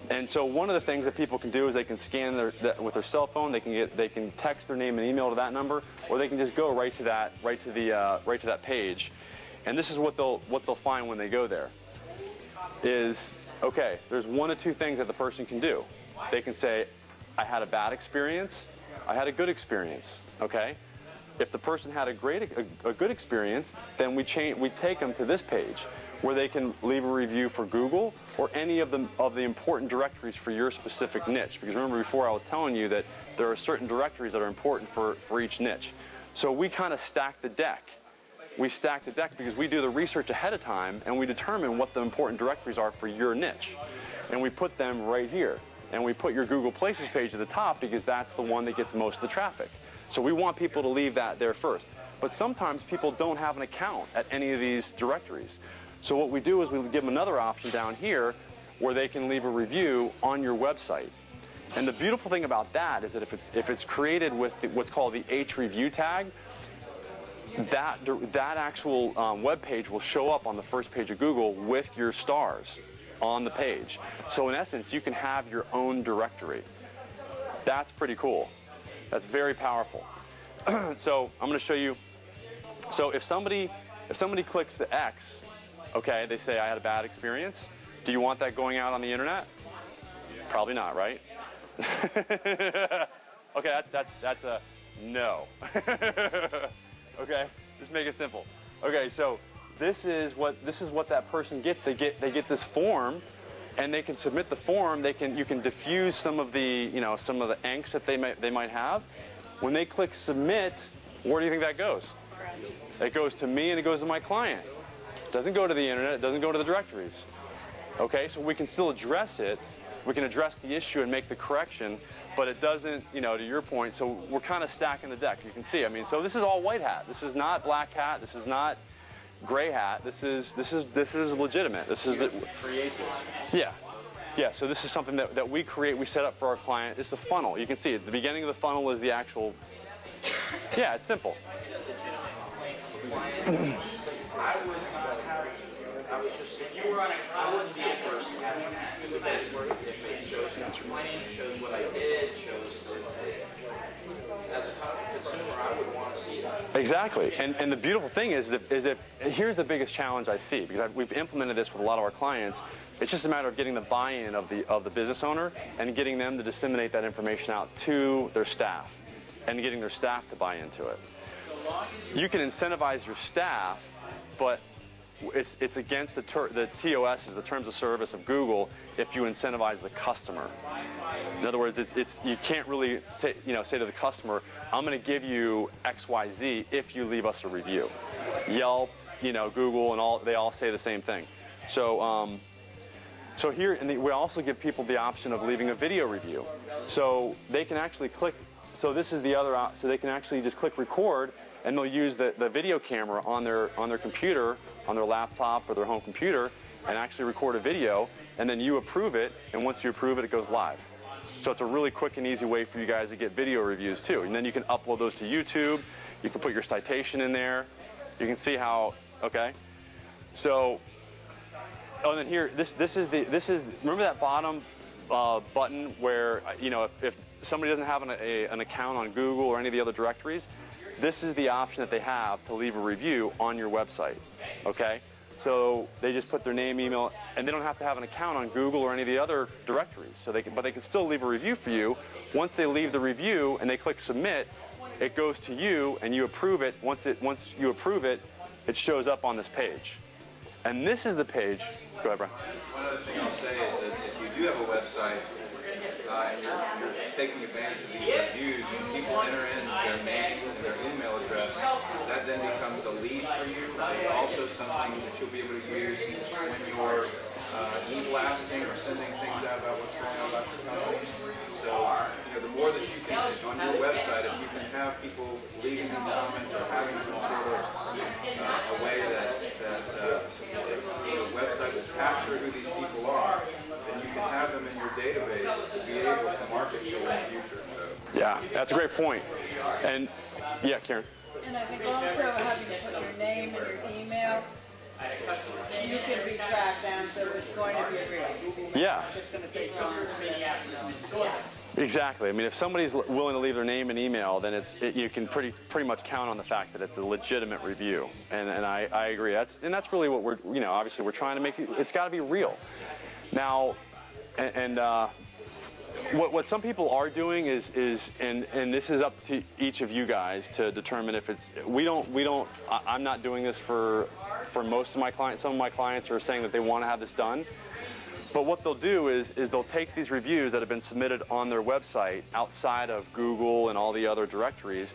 And so one of the things that people can do is they can scan with their cell phone. They can text their name and email to that number, or they can just go right to that page. And this is what they'll find when they go there. Is okay. There's 1 of 2 things that the person can do. They can say, I had a bad experience. I had a good experience. Okay. If the person had a good experience, then we take them to this page, where they can leave a review for Google or any of the important directories for your specific niche. Because remember before I was telling you that there are certain directories that are important for each niche. So we kind of stack the deck. We stack the deck because we do the research ahead of time and we determine what the important directories are for your niche. And we put them right here. And we put your Google Places page at the top because that's the one that gets most of the traffic. So we want people to leave that there first. But sometimes people don't have an account at any of these directories. So what we do is we give them another option down here where they can leave a review on your website. And the beautiful thing about that is that if it's created with what's called the hreview tag, that actual web page will show up on the first page of Google with your stars on the page. So in essence, you can have your own directory. That's pretty cool. That's very powerful. So I'm going to show you. So if somebody clicks the X, okay, they say I had a bad experience. Do you want that going out on the internet? Probably not, right? Okay, that's a no. Okay, just make it simple. Okay, so this is what that person gets. They get this form, and they can submit the form. You can diffuse some of the angst that they might have. When they click submit, where do you think that goes? It goes to me and it goes to my client. It doesn't go to the internet. It doesn't go to the directories. Okay, so we can still address it. We can address the issue and make the correction, but it doesn't, to your point. So we're kind of stacking the deck. You can see. I mean, so this is all white hat. This is not black hat. This is not gray hat. This is legitimate. This is create this. Yeah. Yeah, so this is something that we create, we set up for our client. It's the funnel. You can see at the beginning of the funnel is the actual, yeah, it's simple. I was just, I wouldn't be the first to have it because if it shows my name, shows what I did, shows as a consumer, I would want to see that. Exactly, and the beautiful thing is that here's the biggest challenge I see, because we've implemented this with a lot of our clients. It's just a matter of getting the buy-in of the business owner and getting them to disseminate that information out to their staff and getting their staff to buy into it. You can incentivize your staff, but it's against the TOS, is the terms of service of Google, if you incentivize the customer. In other words, you can't really say to the customer, I'm going to give you XYZ if you leave us a review. Yelp, Google, and they all say the same thing. So so here, we also give people the option of leaving a video review. So they can actually click. So this is the other. So they can actually just click record, and they'll use the video camera on their computer, on their laptop or their home computer, and actually record a video. And then you approve it, and once you approve it, it goes live. So it's a really quick and easy way for you guys to get video reviews too. And then you can upload those to YouTube. You can put your citation in there. You can see how. Okay. So. Oh, and then here, this is remember that bottom button where if somebody doesn't have an account on Google or any of the other directories, this is the option that they have to leave a review on your website. Okay, so they just put their name, email, and they don't have to have an account on Google or any of the other directories. So but they can still leave a review for you. Once they leave the review and they click submit, it goes to you and you approve it. Once you approve it, it shows up on this page. And this is the page. Go ahead, Brian. One other thing I'll say is that if you do have a website and you're taking advantage of these reviews, and people enter in their name and their email address, that then becomes a lead for you. It's also something that you'll be able to use when you're e-blasting or sending things out about what's going on about your company. So, the more that you can, on your website, if you can have people leaving these comments or having some sort of a way that the website will capture who these people are, then you can have them in your database to be able to market to in the future. So. Yeah, that's a great point. And yeah, Karen. And I think also having to put your name and your email, you can be tracked down, so it's going to be real. Yeah. It's just going to say John Smith. Exactly. I mean, if somebody's willing to leave their name and email, then you can pretty much count on the fact that it's a legitimate review. And I agree. That's really what we're, obviously we're trying to make it. It's got to be real. Now, what some people are doing is and this is up to each of you guys to determine if it's. I'm not doing this for most of my clients. Some of my clients are saying that they want to have this done. But what they'll do is they'll take these reviews that have been submitted on their website outside of Google and all the other directories,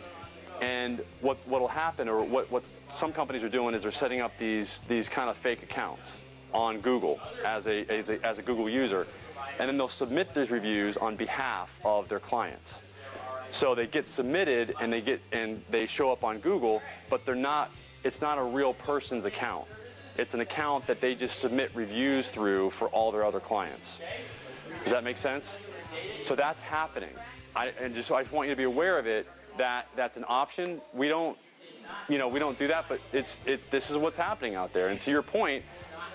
and what'll happen, or what some companies are doing, is they're setting up these kind of fake accounts on Google as a Google user, and then they'll submit these reviews on behalf of their clients. So they get submitted and they show up on Google, but it's not a real person's account. It's an account that they just submit reviews through for all their other clients. Does that make sense? So that's happening. I just want you to be aware of it. That's an option. We don't do that, but this is what's happening out there. And to your point,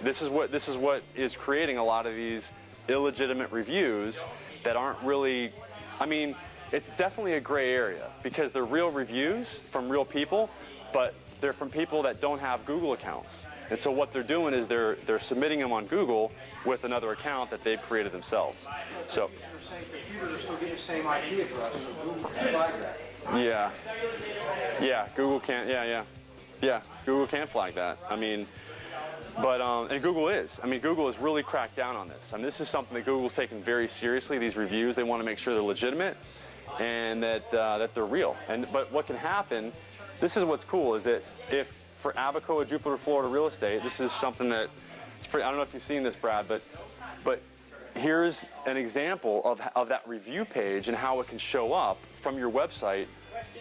this is what is creating a lot of these illegitimate reviews that aren't really. I mean, it's definitely a gray area because they're real reviews from real people, but they're from people that don't have Google accounts. And so what they're doing is they're submitting them on Google with another account that they've created themselves. So You're saying computers are still getting the same IP address, so Google can flag that. yeah, Google can't. Yeah, Google can't flag that. I mean, but and Google is. I mean, Google has really cracked down on this. I mean, this is something that Google's taken very seriously. These reviews, they want to make sure they're legitimate and that they're real. But what can happen? This is what's cool is that if for Abacoa, Jupiter, Florida real estate, this is something that it's pretty. I don't know if you've seen this, Brad, but here's an example of that review page and how it can show up from your website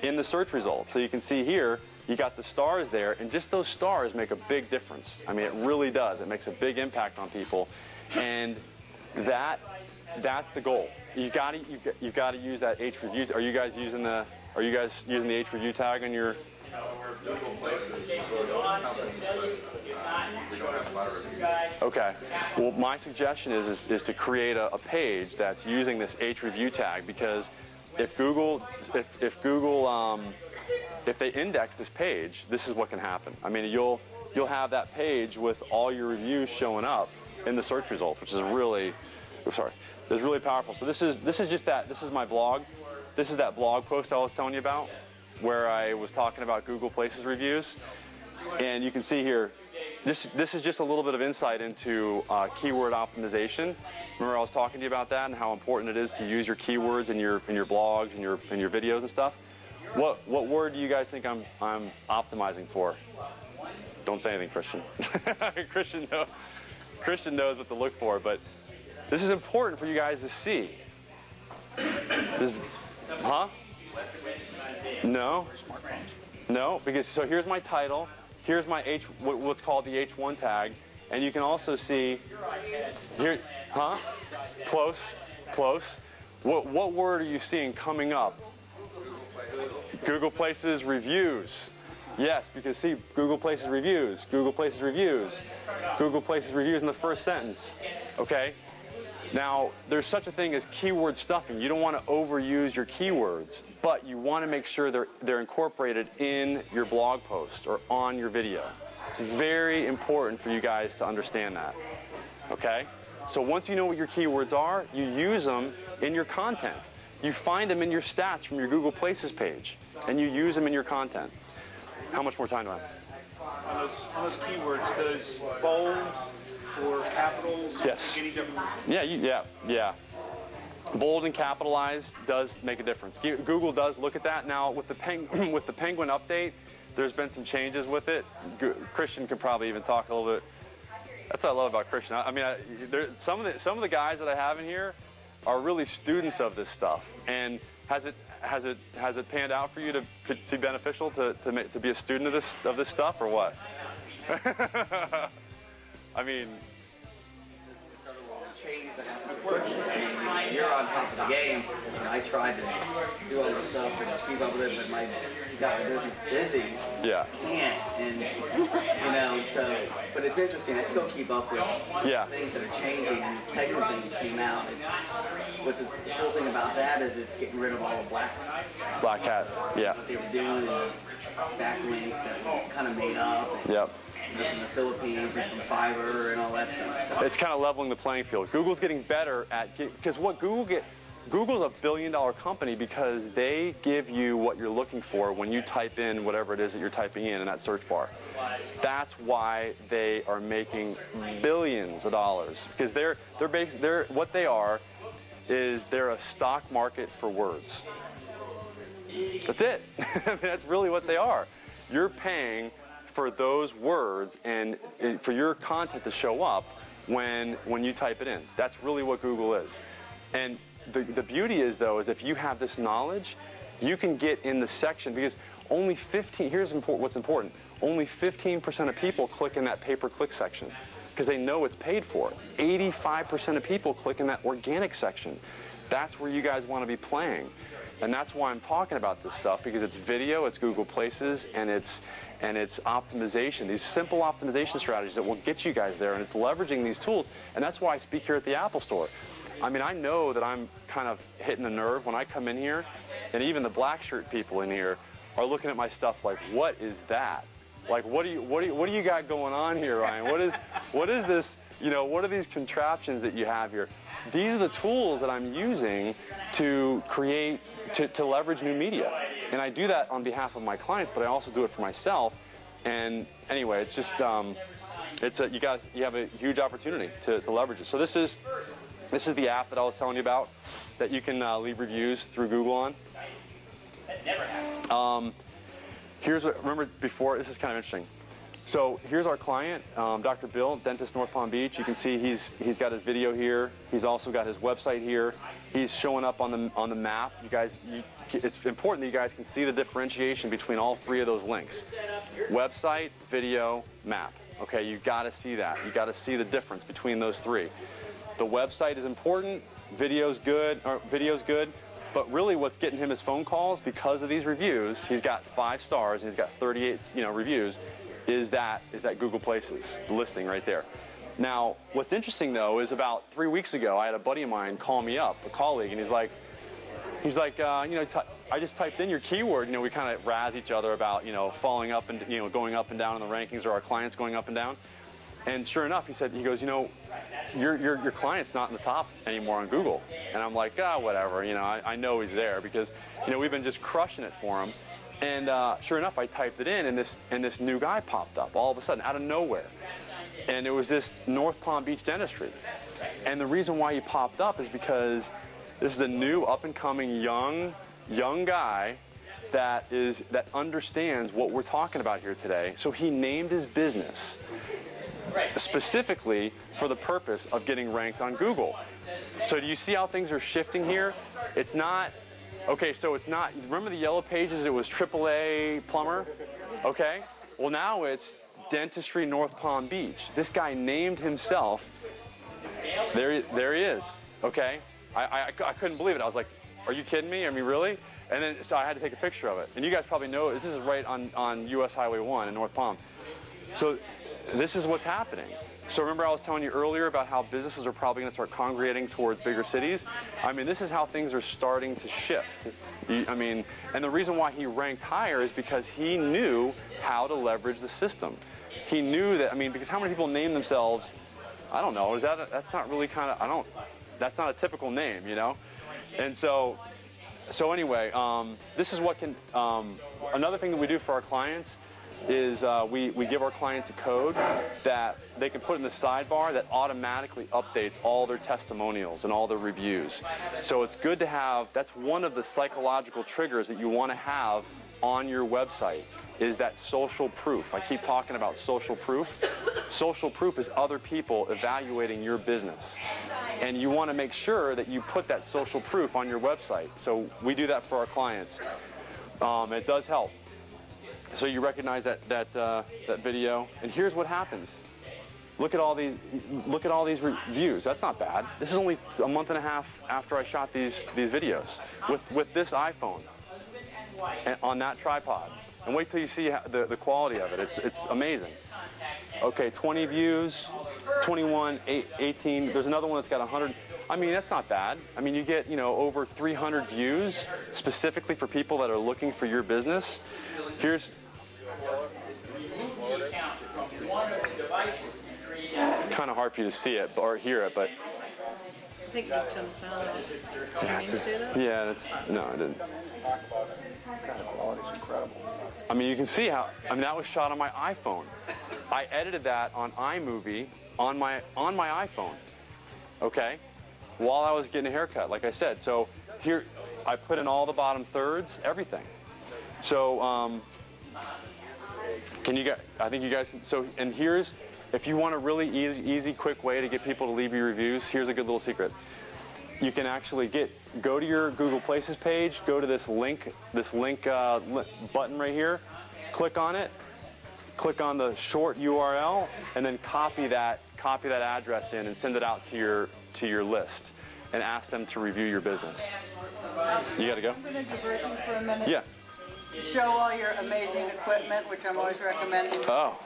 in the search results. So you can see here, you got the stars there, and just those stars make a big difference. I mean, it really does. It makes a big impact on people, and that's the goal. You've got to use that H review. Are you guys using the H review tag on your? Okay. Well, my suggestion is to create a page that's using this H review tag, because if they index this page, this is what can happen. I mean, you'll have that page with all your reviews showing up in the search results, which is really, it's really powerful. So this is my blog. This is that blog post I was telling you about, where I was talking about Google Places reviews. And you can see here, this is just a little bit of insight into keyword optimization. Remember I was talking to you about that and how important it is to use your keywords in your blogs and your videos and stuff. What word do you guys think I'm optimizing for? Don't say anything, Christian. Christian knows what to look for, but this is important for you guys to see. No, because so here's my title, here's my what's called the H1 tag, and you can also see here, close. What word are you seeing coming up? Google Places reviews. Yes, because see, Google Places reviews, Google Places reviews, Google Places reviews in the first sentence. Okay? Now, there's such a thing as keyword stuffing. You don't want to overuse your keywords, but you want to make sure they're incorporated in your blog post or on your video. It's very important for you guys to understand that. Okay? So once you know what your keywords are, you use them in your content. You find them in your stats from your Google Places page, and you use them in your content. How much more time do I have? On those keywords, does bold or capitals yes. make any difference? Yeah. bold and capitalized does make a difference. Google does look at that. Now with the with the Penguin update, there's been some changes with it. Christian could probably even talk a little bit. That's what I love about Christian. I mean, some of the guys that I have in here are really students of this stuff. And has it panned out for you to be beneficial to be a student of this stuff, or what? I mean, you're on top of the game. And I tried to do all this stuff and keep up with it, but my business busy. Yeah. Can't, and you know, so. But it's interesting. I still keep up with things that are changing. And technically, things came out. What's the cool thing about that is it's getting rid of all the black hat. Yeah. What they were doing, and the backlinks that were kind of made up. And, yep. From the Philippines and from Fiverr and all that stuff. So. It's kind of leveling the playing field. Google's getting better at, because what Google's a billion-dollar company because they give you what you're looking for when you type in whatever it is that you're typing in that search bar. That's why they are making billions of dollars, because what they are is they're a stock market for words. That's it. I mean, that's really what they are. You're paying for those words and for your content to show up when you type it in. That's really what Google is. And the beauty is, though, is if you have this knowledge, you can get in the section, because only 15, here's what's important, only 15% of people click in that pay-per-click section because they know it's paid for. 85% of people click in that organic section. That's where you guys want to be playing. And that's why I'm talking about this stuff, because it's video, it's Google Places, and it's optimization, these simple optimization strategies that will get you guys there, and it's leveraging these tools. And that's why I speak here at the Apple Store. I mean, I know that I'm kind of hitting a nerve when I come in here, and even the black shirt people in here are looking at my stuff like, what is that? Like, what do you got going on here, Ryan? What is this? You know, what are these contraptions that you have here? These are the tools that I'm using to create, to leverage new media. And I do that on behalf of my clients, but I also do it for myself. And anyway, it's just, you have a huge opportunity to leverage it. So this is the app that I was telling you about that you can leave reviews through Google on. Here's what, remember before, this is kind of interesting. So here's our client, Dr. Bill, dentist, North Palm Beach. You can see he's got his video here. He's also got his website here. He's showing up on the map. You guys, it's important that you guys can see the differentiation between all three of those links: website, video, map. Okay, you got to see that. You got to see the difference between those three. The website is important. Video's good. But really, what's getting him his phone calls because of these reviews? He's got 5 stars and he's got 38, reviews. Is that Google Places, the listing right there. Now, what's interesting though is about 3 weeks ago, I had a buddy of mine call me up, a colleague, and he's like, I just typed in your keyword. We kind of razz each other about, falling up and, going up and down in the rankings, or our clients going up and down. And sure enough, he goes, your client's not in the top anymore on Google. And I'm like, whatever, I know he's there because, we've been just crushing it for him. And sure enough, I typed it in, and this new guy popped up all of a sudden out of nowhere. And it was this North Palm Beach dentistry. And the reason why he popped up is because this is a new up-and-coming young guy that understands what we're talking about here today. So he named his business specifically for the purpose of getting ranked on Google. So do you see how things are shifting here? It's not, okay, so it's not, remember the yellow pages, it was AAA plumber? Okay, well now it's Dentistry North Palm Beach. This guy named himself, there he is, okay? I couldn't believe it. I was like, are you kidding me? I mean, really? And then, so I had to take a picture of it. And you guys probably know, this is right on US Highway 1 in North Palm. So this is what's happening. So remember I was telling you earlier about how businesses are probably going to start congregating towards bigger cities? I mean, this is how things are starting to shift. And the reason why he ranked higher is because he knew how to leverage the system. He knew that, because how many people name themselves, I don't know, that's not really that's not a typical name, And so anyway, this is what another thing that we do for our clients is we give our clients a code that they can put in the sidebar that automatically updates all their testimonials and all their reviews. So it's good to have, that's one of the psychological triggers that you want to have on your website, is that social proof. I keep talking about social proof. Social proof is other people evaluating your business. And you want to make sure that you put that social proof on your website. So we do that for our clients. It does help. So you recognize that video, and here's what happens. Look at all these reviews. That's not bad. This is only a month and a half after I shot these videos with this iPhone and on that tripod. And wait till you see the quality of it. It's amazing. Okay, 20 views, 21, 18. There's another one that's got 100. I mean, that's not bad. I mean, you get, over 300 views specifically for people that are looking for your business. Here's kind of hard for you to see it or hear it, but I think just turn the sound off. Did you mean to do that? yeah, no, I didn't. The quality's incredible. I mean, you can see how, that was shot on my iPhone. I edited that on iMovie on my iPhone, okay, while I was getting a haircut, like I said. So here, I put in all the bottom thirds, everything. So, I think you guys can, so, and here's, if you want a really easy, quick way to get people to leave you reviews, here's a good little secret. You can actually go to your Google Places page, go to this link button right here, click on it, click on the short URL, and then copy that address in and send it out to your list, and ask them to review your business. You got to go? I'm going to divert you for a minute. Yeah. To show all your amazing equipment, which I'm always recommending. Oh.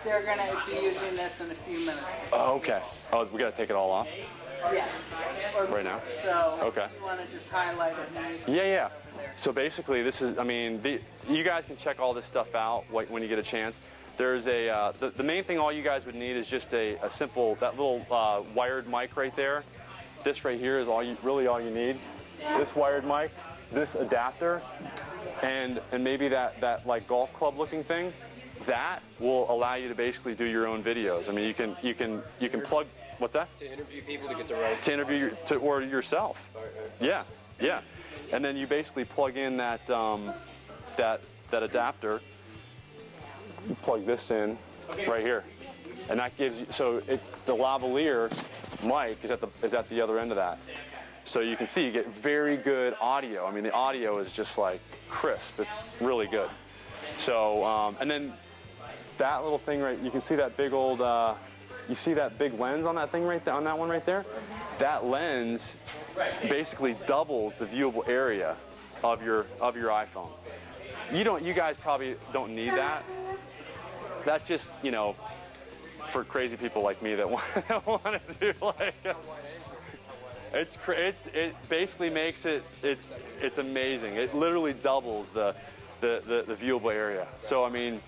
They're going to be using this in a few minutes. Oh, okay. Oh, we got to take it all off? Yes. Or right now? So okay. You want to just highlight it. Yeah. So basically, this is, you guys can check all this stuff out when you get a chance. There's the main thing all you guys would need is just a simple, that little wired mic right there. This right here is really all you need. This wired mic, this adapter, and maybe that like golf club looking thing. That will allow you to basically do your own videos. I mean, you can plug. What's that? To interview people to get the right. To interview or yourself. Yeah. And then you basically plug in that adapter. You plug this in right here, and that gives you. So the lavalier mic is at the other end of that. So you can see you get very good audio. I mean, the audio is just like crisp. It's really good. So and then that little thing right. You can see that big old. You see that big lens on that thing right there, on that one right there? That lens basically doubles the viewable area of your iPhone. You guys probably don't need that. That's just, for crazy people like me that want to do like it basically makes it's amazing. It literally doubles the viewable area. So I mean,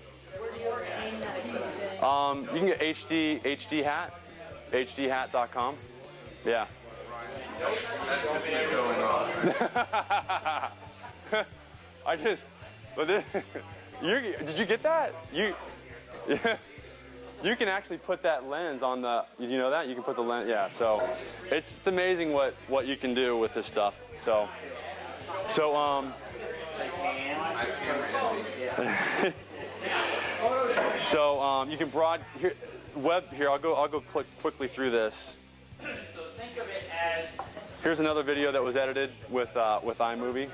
you can get HD hat, hdhat.com. Yeah. Did you get that? You can actually put that lens on the, you know that? You can put the lens, yeah, so it's amazing what you can do with this stuff. So you can I'll go quickly through this. So think of it as. Here's another video that was edited with iMovie.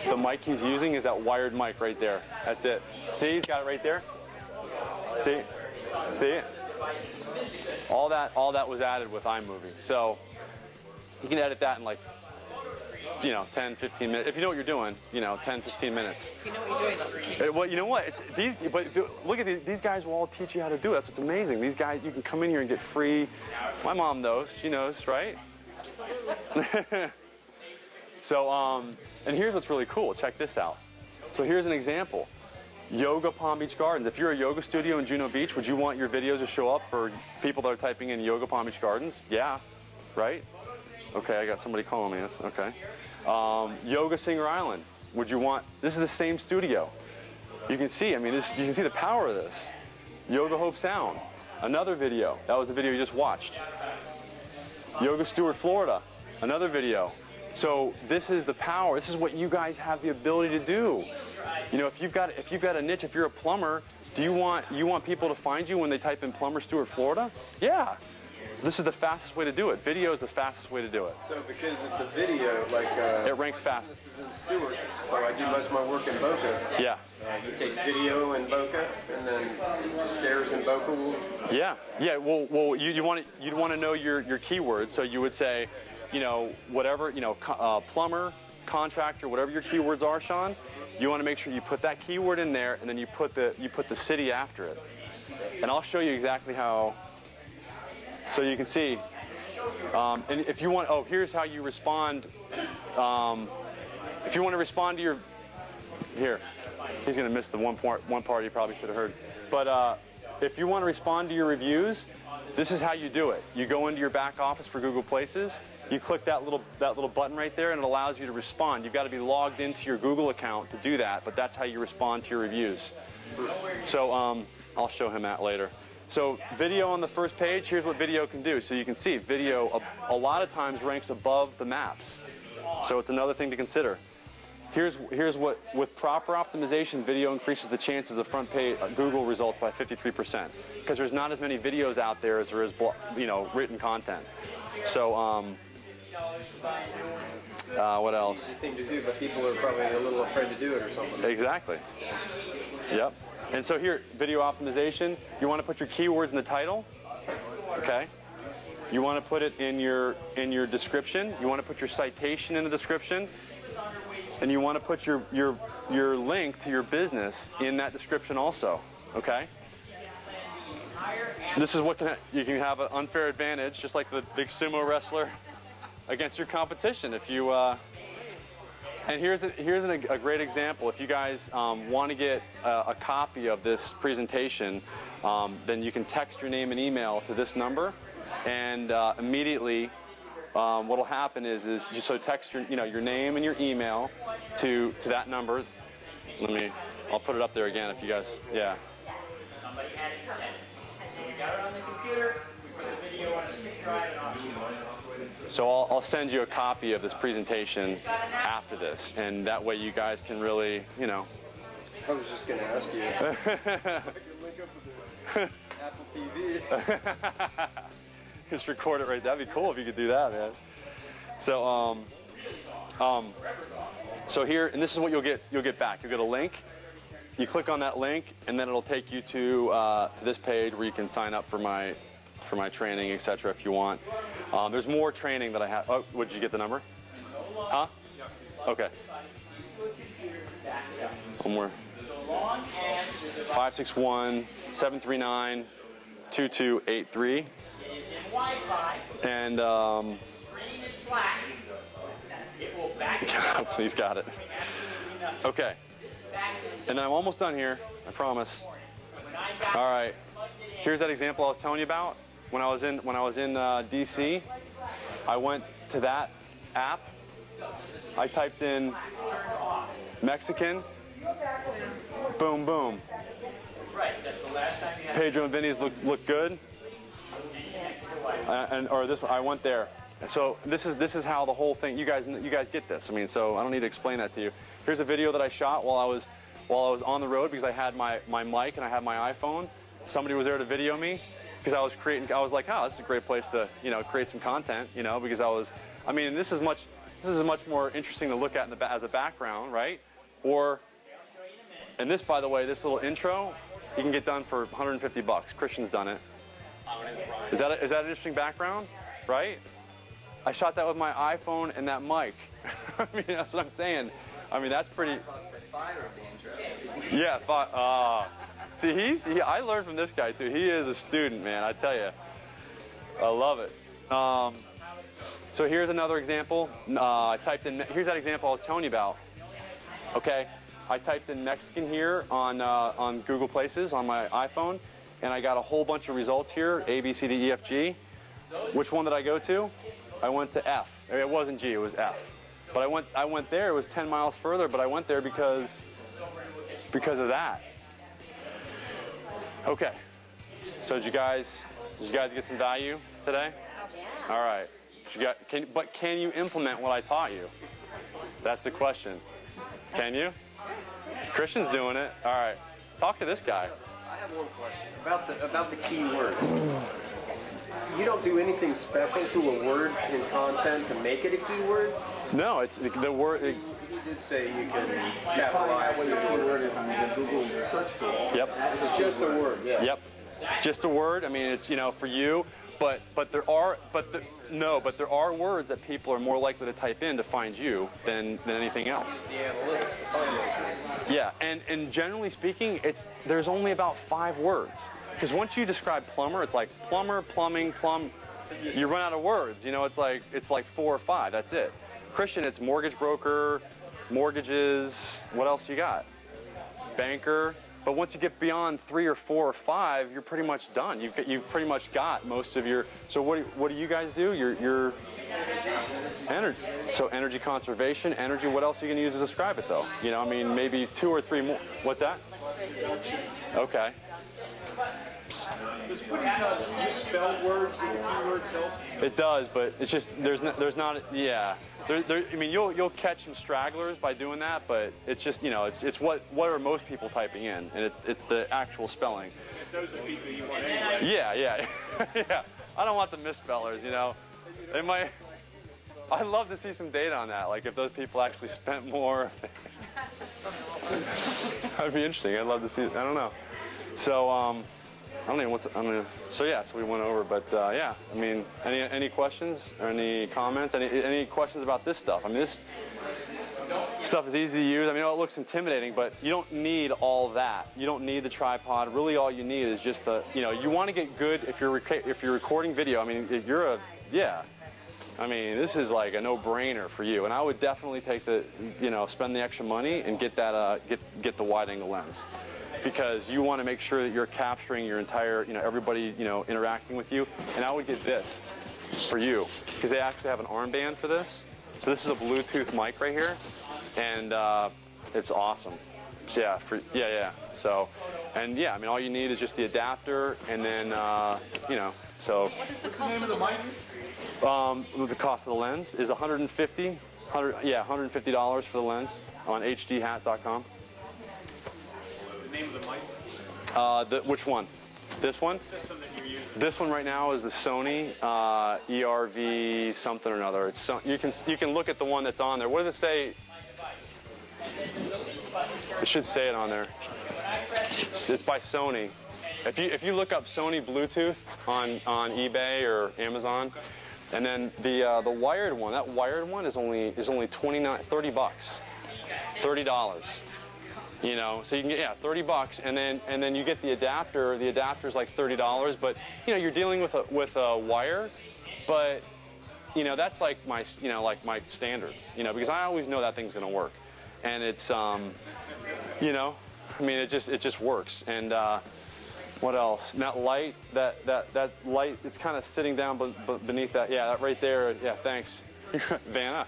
The mic he's using is that wired mic right there. That's it. See, he's got it right there. See it? All that was added with iMovie. So you can edit that in like 10, 15 minutes. If you know what you're doing, 10, 15 minutes. If you know what you're doing, that's the key. Well, you know what? Look at these guys will all teach you how to do it. That's what's amazing. These guys, you can come in here and get free. My mom knows. She knows, right? So, and here's what's really cool. Check this out. So here's an example. Yoga Palm Beach Gardens. If you're a yoga studio in Juno Beach, would you want your videos to show up for people that are typing in Yoga Palm Beach Gardens? Yeah, right? Okay, I got somebody calling me. Okay. Yoga Singer Island. Would you want, this is the same studio. You can see, I mean, this, you can see the power of this. Yoga Hope Sound, another video. That was the video you just watched. Yoga Stewart, Florida, another video. So this is the power. This is what you guys have the ability to do. You know, if you've got a niche, if you're a plumber, do you want people to find you when they type in plumber Stewart, Florida? Yeah. This is the fastest way to do it. Video is the fastest way to do it. So because it's a video, like it ranks fast. This is in Stewart, so I do most of my work in Boca. Yeah. You take video in Boca, and then stairs in Boca will... Yeah, yeah. Well, you want to know your keywords. So you would say, you know, whatever, you know, plumber, contractor, whatever your keywords are, Sean. You want to make sure you put that keyword in there, and then you put the city after it. And I'll show you exactly how. So you can see, and if you want, oh, here's how you respond. If you want to respond to your, here, he's going to miss the one part he probably should have heard. But if you want to respond to your reviews, this is how you do it. You go into your back office for Google Places, you click that little button right there, and it allows you to respond. You've got to be logged into your Google account to do that, but that's how you respond to your reviews. So I'll show him that later. So video on the first page, here's what video can do. So you can see video a lot of times ranks above the maps. So it's another thing to consider. Here's what, with proper optimization, video increases the chances of front page Google results by 53%. Because there's not as many videos out there as there is, you know, written content. So what else? Thing to do, but people are probably a little afraid to do it or something. Exactly. Yep. And so here, video optimization, you want to put your keywords in the title, okay? You want to put it in your description. You want to put your citation in the description, and you want to put your link to your business in that description also, okay? This is what you can have an unfair advantage, just like the big sumo wrestler against your competition. If you and here's a great example. If you guys want to get a copy of this presentation, then you can text your name and email to this number, and immediately what will happen is you text your name and your email to that number. I'll put it up there again if you guys, yeah. Somebody had it sent. So we got it on the computer, we put the video on a stick drive and on. So I'll send you a copy of this presentation after this, and that way you guys can really, you know. I was just going to ask you. I could link up with the Apple TV. Just record it right there. That'd be cool if you could do that, man. So, so here, and this is what you'll get back. You'll get a link. You click on that link, and then it'll take you to this page where you can sign up for my training, etc. if you want. There's more training that I have. Oh, did you get the number? Huh? Okay. One more. 561-739-2283. And he's got it. Okay. And then I'm almost done here. I promise. All right. Here's that example I was telling you about. When I was in DC, I went to that app. I typed in Mexican. Boom, boom. Pedro and Vinny's look good. Or this one, I went there. So this is how the whole thing. You guys get this. I mean, so I don't need to explain that to you. Here's a video that I shot while I was on the road because I had my mic and I had my iPhone. Somebody was there to video me because I was like, oh, this is a great place to, you know, create some content, you know, because I mean, this is much more interesting to look at as a background, right? And this, by the way, this little intro, you can get done for 150 bucks. Christian's done it. Is that an interesting background, right? I shot that with my iPhone and that mic. I mean, that's what I'm saying. I mean, that's pretty. Yeah, see, I learned from this guy too. He is a student, man. I tell you, I love it. So here's another example. I typed in. Here's that example I was telling you about. Okay, I typed in Mexican here on Google Places on my iPhone, and I got a whole bunch of results here: A, B, C, D, E, F, G. Which one did I go to? I went to F. It wasn't G. It was F. But I went there. It was 10 miles further, but I went there because of that. Okay. So did you guys get some value today? All right. But can you implement what I taught you? That's the question. Can you? Christian's doing it. All right. Talk to this guy. I have one question about the key words. You don't do anything special to a word in content to make it a keyword? No, it's the word. He did say you can capitalize what the keyword is in the Google search tool. Yep. It's just a word. Yeah. Yep. Just a word. I mean, it's for you, but there are words that people are more likely to type in to find you than anything else. The analytics to find those words. Yeah, and generally speaking, there's only about 5 words. Because once you describe plumber, it's like plumber, plumbing, plum. You run out of words. It's like 4 or 5. That's it. Christian, it's mortgage broker, mortgages. What else you got? Banker. But once you get beyond 3 or 4 or 5, you're pretty much done. You've pretty much got most of your. So what do you guys do? Your energy. So energy conservation, energy. What else are you going to use to describe it though? I mean, maybe 2 or 3 more. What's that? Okay. Does putting misspelled words in keywords help? It does, but it's just there's not yeah. I mean, you'll catch some stragglers by doing that, but it's just it's what are most people typing in, and it's the actual spelling. It's those are people you want anyway. Yeah. Yeah. I don't want the misspellers. They might. I'd love to see some data on that, like if those people actually spent more. That'd be interesting. I'd love to see. I don't know. So I don't know so yeah, so we went over, but yeah, I mean, any questions or any comments? Any questions about this stuff? I mean, this stuff is easy to use. I mean, it looks intimidating, but you don't need all that. You don't need the tripod. Really, all you need is just you want to get good if you're recording video. I mean, I mean, this is like a no-brainer for you, and I would definitely take spend the extra money and get that get the wide-angle lens. Because you want to make sure that you're capturing your entire, everybody, interacting with you. And I would get this for you, because they actually have an armband for this. So this is a Bluetooth mic right here, and it's awesome. So yeah, So, and yeah, I mean, all you need is just the adapter, and then, so. What is the cost of the lens? The cost of the lens is $150 for the lens on hdhat.com. Name of the mic? Which one? This one? System that you're using. This one right now is the Sony ERV something or another. It's you can look at the one that's on there. What does it say? It should say it on there. It's by Sony. If you look up Sony Bluetooth on eBay or Amazon, and then the wired one, that wired one is only $30 bucks. $30. So you can get $30, and then you get the adapter. The adapter's like $30, but you're dealing with a wire, but that's like my my standard. Because I always know that thing's gonna work, and it's I mean it just works. And what else? And that light, that light, it's kind of sitting down beneath that. Yeah, that right there. Yeah, thanks, Vanna.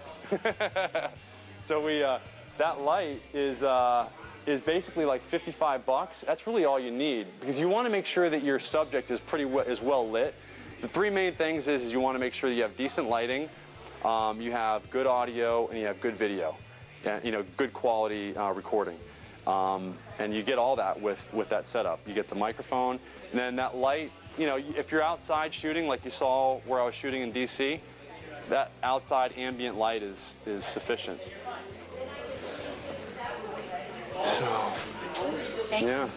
So that light is basically like $55. That's really all you need, because you want to make sure that your subject is is well lit. The 3 main things is you want to make sure that you have decent lighting, you have good audio, and you have good video, and good quality recording. And you get all that with that setup. You get the microphone, and then that light. If you're outside shooting, like you saw where I was shooting in DC, that outside ambient light is sufficient. So, yeah.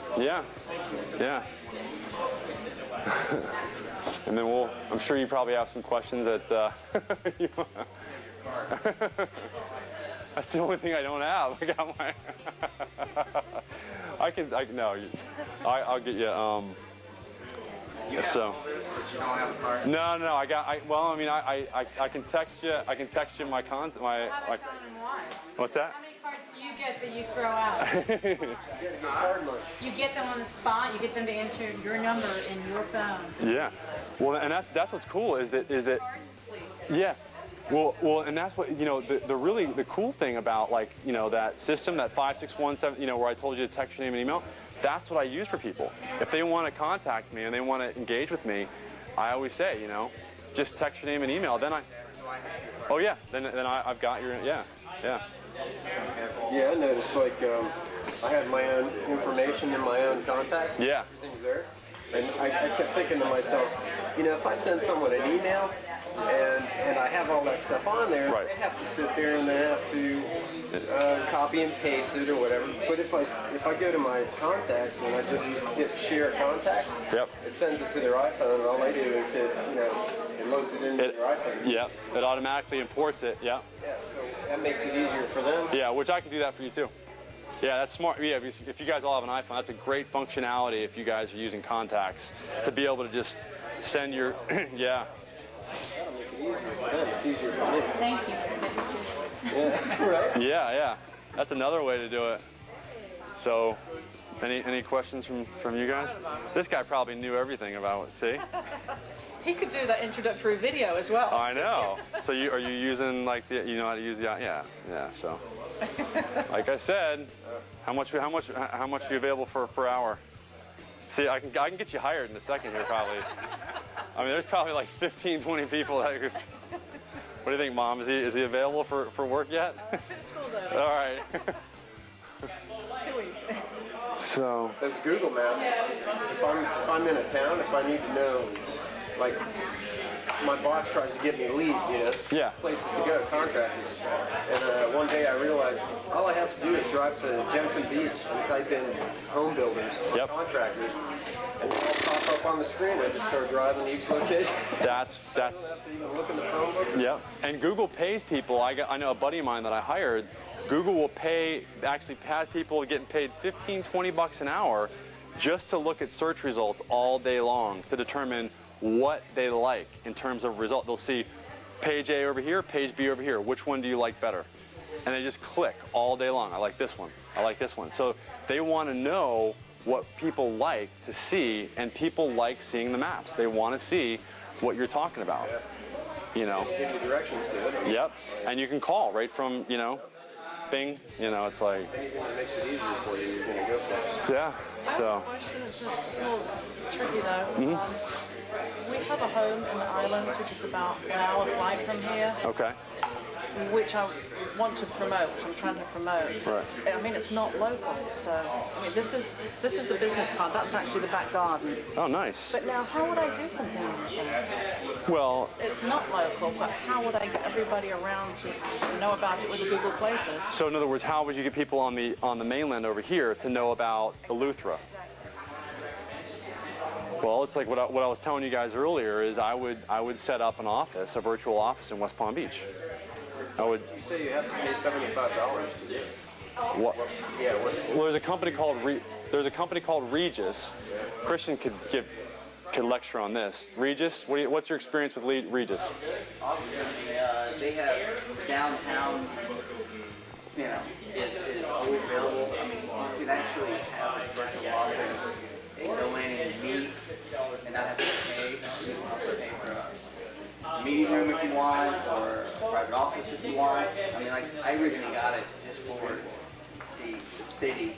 And then I'm sure you probably have some questions that that's the only thing I don't have. I got my I'll get you, You so. have all this, but you don't have a card? No, I can text you my content. How about telling them why? What's that? How many cards do you get that you throw out? You get them on the spot. You get them to enter your number in your phone. Yeah. Well, and that's what's cool is that Cards, please. yeah. Well, and that's what, you know, the cool thing about, like, you know, that system, that 5617, you know, where I told you to text your name and email, that's what I use for people. If they want to contact me and they want to engage with me, I always say, you know, just text your name and email. Then oh yeah, then I've got your, yeah. Yeah, I noticed, like, I had my own information in my own contacts. Yeah. Everything's there. And I kept thinking to myself, you know, if I send someone an email and I have all that stuff on there, right, they have to sit there and they have to copy and paste it or whatever. But if I go to my contacts and I just hit share contact, yep, it sends it to their iPhone, and all I do is hit, you know, it loads it into their iPhone. Yep, it automatically imports it, yeah. Yeah, so that makes it easier for them. Yeah, which I can do that for you too. Yeah, that's smart. Yeah, if you guys all have an iPhone, that's a great functionality if you guys are using contacts to be able to just send your, yeah. That'll make it easier for them. It's easier for me. Thank you. Yeah, right? Yeah. That's another way to do it. So, any questions from you guys? This guy probably knew everything about it, see? He could do that introductory video as well. I know. So are you using, like, you know how to use the, yeah, so. Like I said, how much are you available for per hour? See, I can get you hired in a second here, probably. I mean, there's probably like 15, 20 people that could. What do you think, Mom? Is he available for work yet? School's over. All right. 2 weeks. So. That's Google Maps. If I'm in a town, if I need to know, like, my boss tries to get me leads, you know? Yeah. Places to go, contractors. And one day I realized all I have to do is drive to Jensen Beach and type in home builders, yep, contractors, and it'll pop up on the screen. I just start driving to each location. That's. I don't have to even look in the phone book. Yep. And Google pays people. I know a buddy of mine that I hired. Google will actually have people getting paid 15, 20 bucks an hour just to look at search results all day long to determine what they like in terms of result. They'll see page A over here, page B over here. Which one do you like better? And they just click all day long. I like this one. I like this one. So they want to know what people like to see, and people like seeing the maps. They want to see what you're talking about. You know. Give you directions to it. Yep. And you can call right from, you know, Bing. You know, it's like. Anything that makes it easier for you, you're going to go for it. Yeah. So. I have a question. It's a little tricky though. We have a home in the islands, which is about an hour flight from here. Okay. Which I want to promote, which I'm trying to promote. Right. I mean, it's not local, so I mean, this is the business card. That's actually the back garden. Oh, nice. But now, how would I do something like that? Well, it's not local, but how would I get everybody around to know about it with the Google Places? So, in other words, how would you get people on the mainland over here to know about Eleuthera? Well, it's like what I was telling you guys earlier is I would set up an office, a virtual office in West Palm Beach. You say you have to pay $75 to do it. What? Yeah. Well, there's a company called Regis. Christian could lecture on this. Regis, what's your experience with Regis? Awesome. They have downtown, you know, is always available. I mean, you can actually have a virtual office and go in and meet and not have to pay. You can also pay for a meeting room if you want, or a private office if you want. I mean, like, I originally got it just for the city,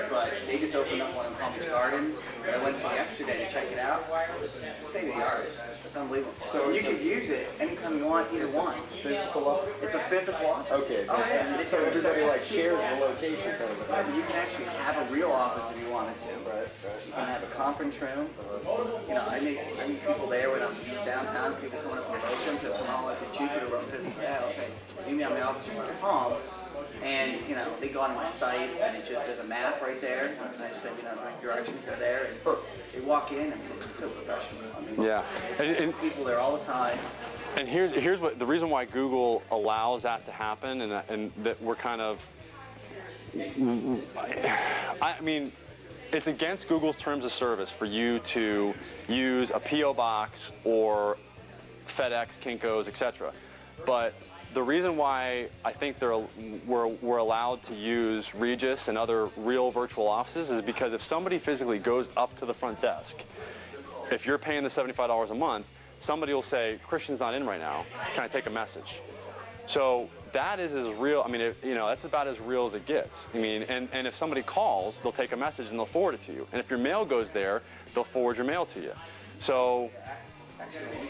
but they just opened up one in Palm Beach Gardens. I went to yesterday to check it out. State of the art. It's unbelievable. So you can use it anytime you want, either one. Physical office? It's a physical office. Okay. Okay. So everybody like shares the location kind of thing. Right, but you can actually have a real office if you wanted to. Right. You can have a conference room. You know, I meet people there when I'm downtown. People coming up from Oakland to come all like a Jupiter road business. I'll say, meet me on my office in Palm. And, you know, they go on my site, and it just, there's a map right there, and I said, you know, like directions are there, and they walk in, and it's so professional. I mean, yeah. And people there all the time. And here's what the reason why Google allows that to happen, and that we're kind of, I mean, it's against Google's terms of service for you to use a P.O. box or FedEx, Kinko's, etc. But the reason why I think we're allowed to use Regis and other real virtual offices is because if somebody physically goes up to the front desk, if you're paying the $75 a month, somebody will say, Christian's not in right now. Can I take a message? So that is as real. I mean, that's about as real as it gets. I mean, and if somebody calls, they'll take a message and they'll forward it to you. And if your mail goes there, they'll forward your mail to you. So. Actually, when we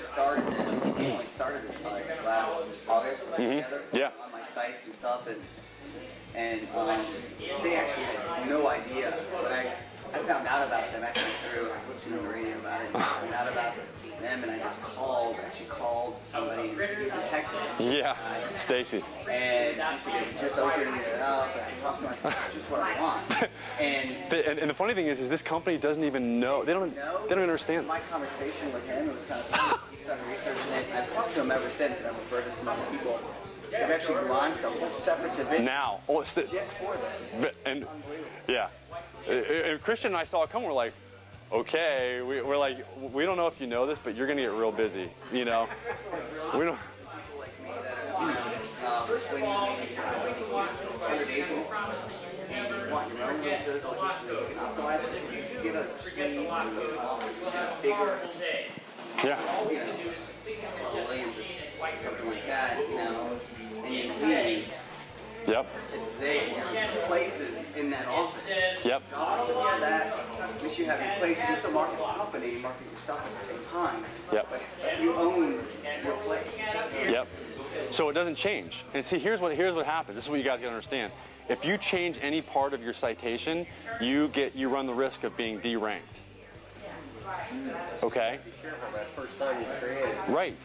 started it like last August together on my sites and stuff, and they actually had no idea. But I found out about them actually through listening to the radio about it. I found out about them, and I just actually called somebody in Texas. Yeah, Stacy. And he said, just opening it up, and I talked to him, I said, that's just what I want. And the funny thing is this company doesn't even know. They don't understand. My conversation with him, it was kind of fun. He's done research, and I've talked to him ever since, and I've referred to some other people. They've actually launched a separate division now. Just for them. And yeah, and Christian and I saw it come. We're like, okay, we're like, we don't know if you know this, but you're gonna get real busy. You know, we don't. People like me that are, when you agents and you want your own little physical history, you can optimize it. You get a suite, you get a bigger, Williams or something like that, and you leave. Yep. It's there. Places in that office. Yep. Yeah, that. At least you have your place. You can still market the company, market yourself at the same time. Yep. But you own your place. Yep. So it doesn't change. And see, here's what happens. This is what you guys got to understand. If you change any part of your citation, you run the risk of being deranked. Okay? Be careful that first time you create it. Right.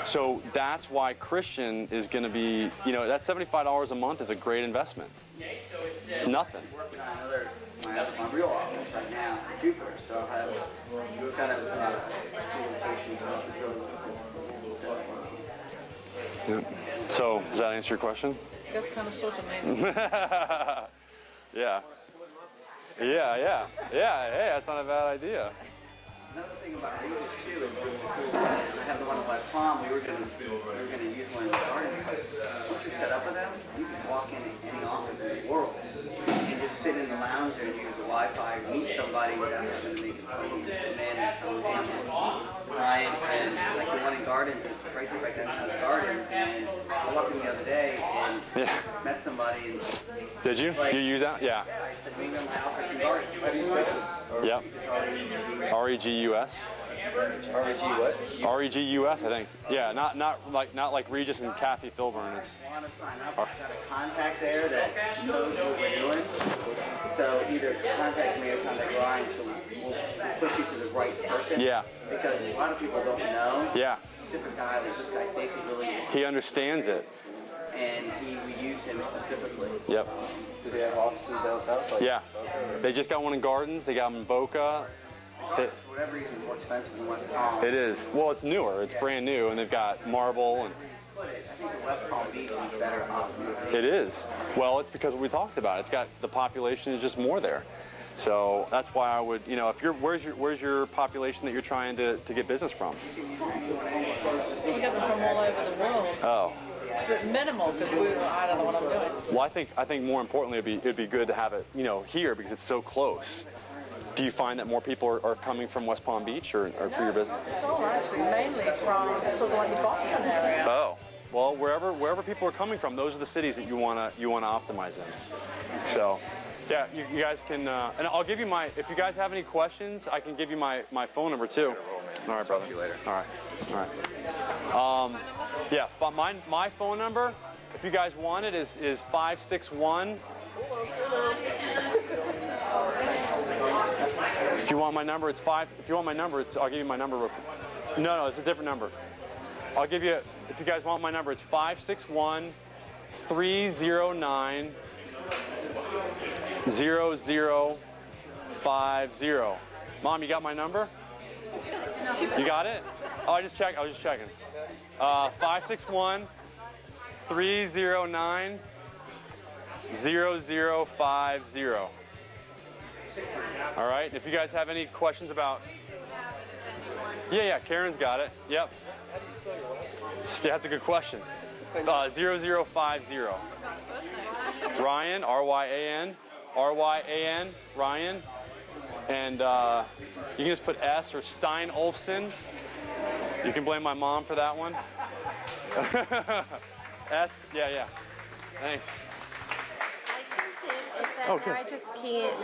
So that's why Christian is going to be, that $75 a month is a great investment. It's nothing. I'm working on my real office right now in Jupiter, so I'll have kind of communications Yep. So does that answer your question? That's kind of sort of amazing. Yeah. Yeah. Hey, that's not a bad idea. Another thing about Regis too is really cool. I have the one in West Palm. We were gonna use one in the garden. Once you're set up with them, you can walk in any office in the world and just sit in the lounge there and use the Wi-Fi, meet somebody without having to make appointments. And then someone's client, and like the one in Gardens, it's right there down the Gardens. And I walked in the other day and met somebody. And did you? You use that? Yeah. Yeah, I said, meet me in my office in Gardens. How do you spell it? Yep. R-E-G-U-S. R-E-G what? R-E-G-U-S, I think. Yeah, not like Regis and Kathy Filburn. It's I want to sign up. I've got a contact there that knows what we're doing. So either contact me or contact Ryan, so we'll put you to the right person. Yeah. Because a lot of people don't know. Yeah. Different guy, like this guy Stacy really. He understands it. And we use him specifically. Yep. Do they have offices down south? Yeah. They just got one in Gardens. They got them in Boca. For whatever reason, more expensive than West Palm. It is. Well, it's newer. It's brand new, and they've got marble and. I think the West Palm Beach is better optimization. It is. Well, it's because we talked about it. It's got the population is just more there. So that's why I would, if you're, where's your population that you're trying to get business from? We get them from all over the world. Oh. But minimal, because I don't know what I'm doing. Well, I think more importantly, it'd be good to have it, here because it's so close. Do you find that more people are coming from West Palm Beach or for your business? It's all actually mainly from sort of like the Boston area. Oh. Well, wherever people are coming from, those are the cities that you wanna optimize in. So, yeah, you guys can, and I'll give you if you guys have any questions, I can give you my phone number too. All right, brother. Talk to you later. All right. Yeah, but my phone number, if you guys want it, is 561. If you want my number, it's I'll give you my number real quick. No, it's a different number. I'll give you, if you guys want my number, it's 561-309-0050. Mom, you got my number? You got it? Oh, I was just checking. 561-309-0050. All right. If you guys have any questions about, yeah, Karen's got it. Yep. That's a good question. 0050. Ryan, R-Y-A-N, Ryan, and you can just put S or Steinolfson. You can blame my mom for that one. S? Yeah, yeah. Thanks. I sent it. It's that Okay. I just can't.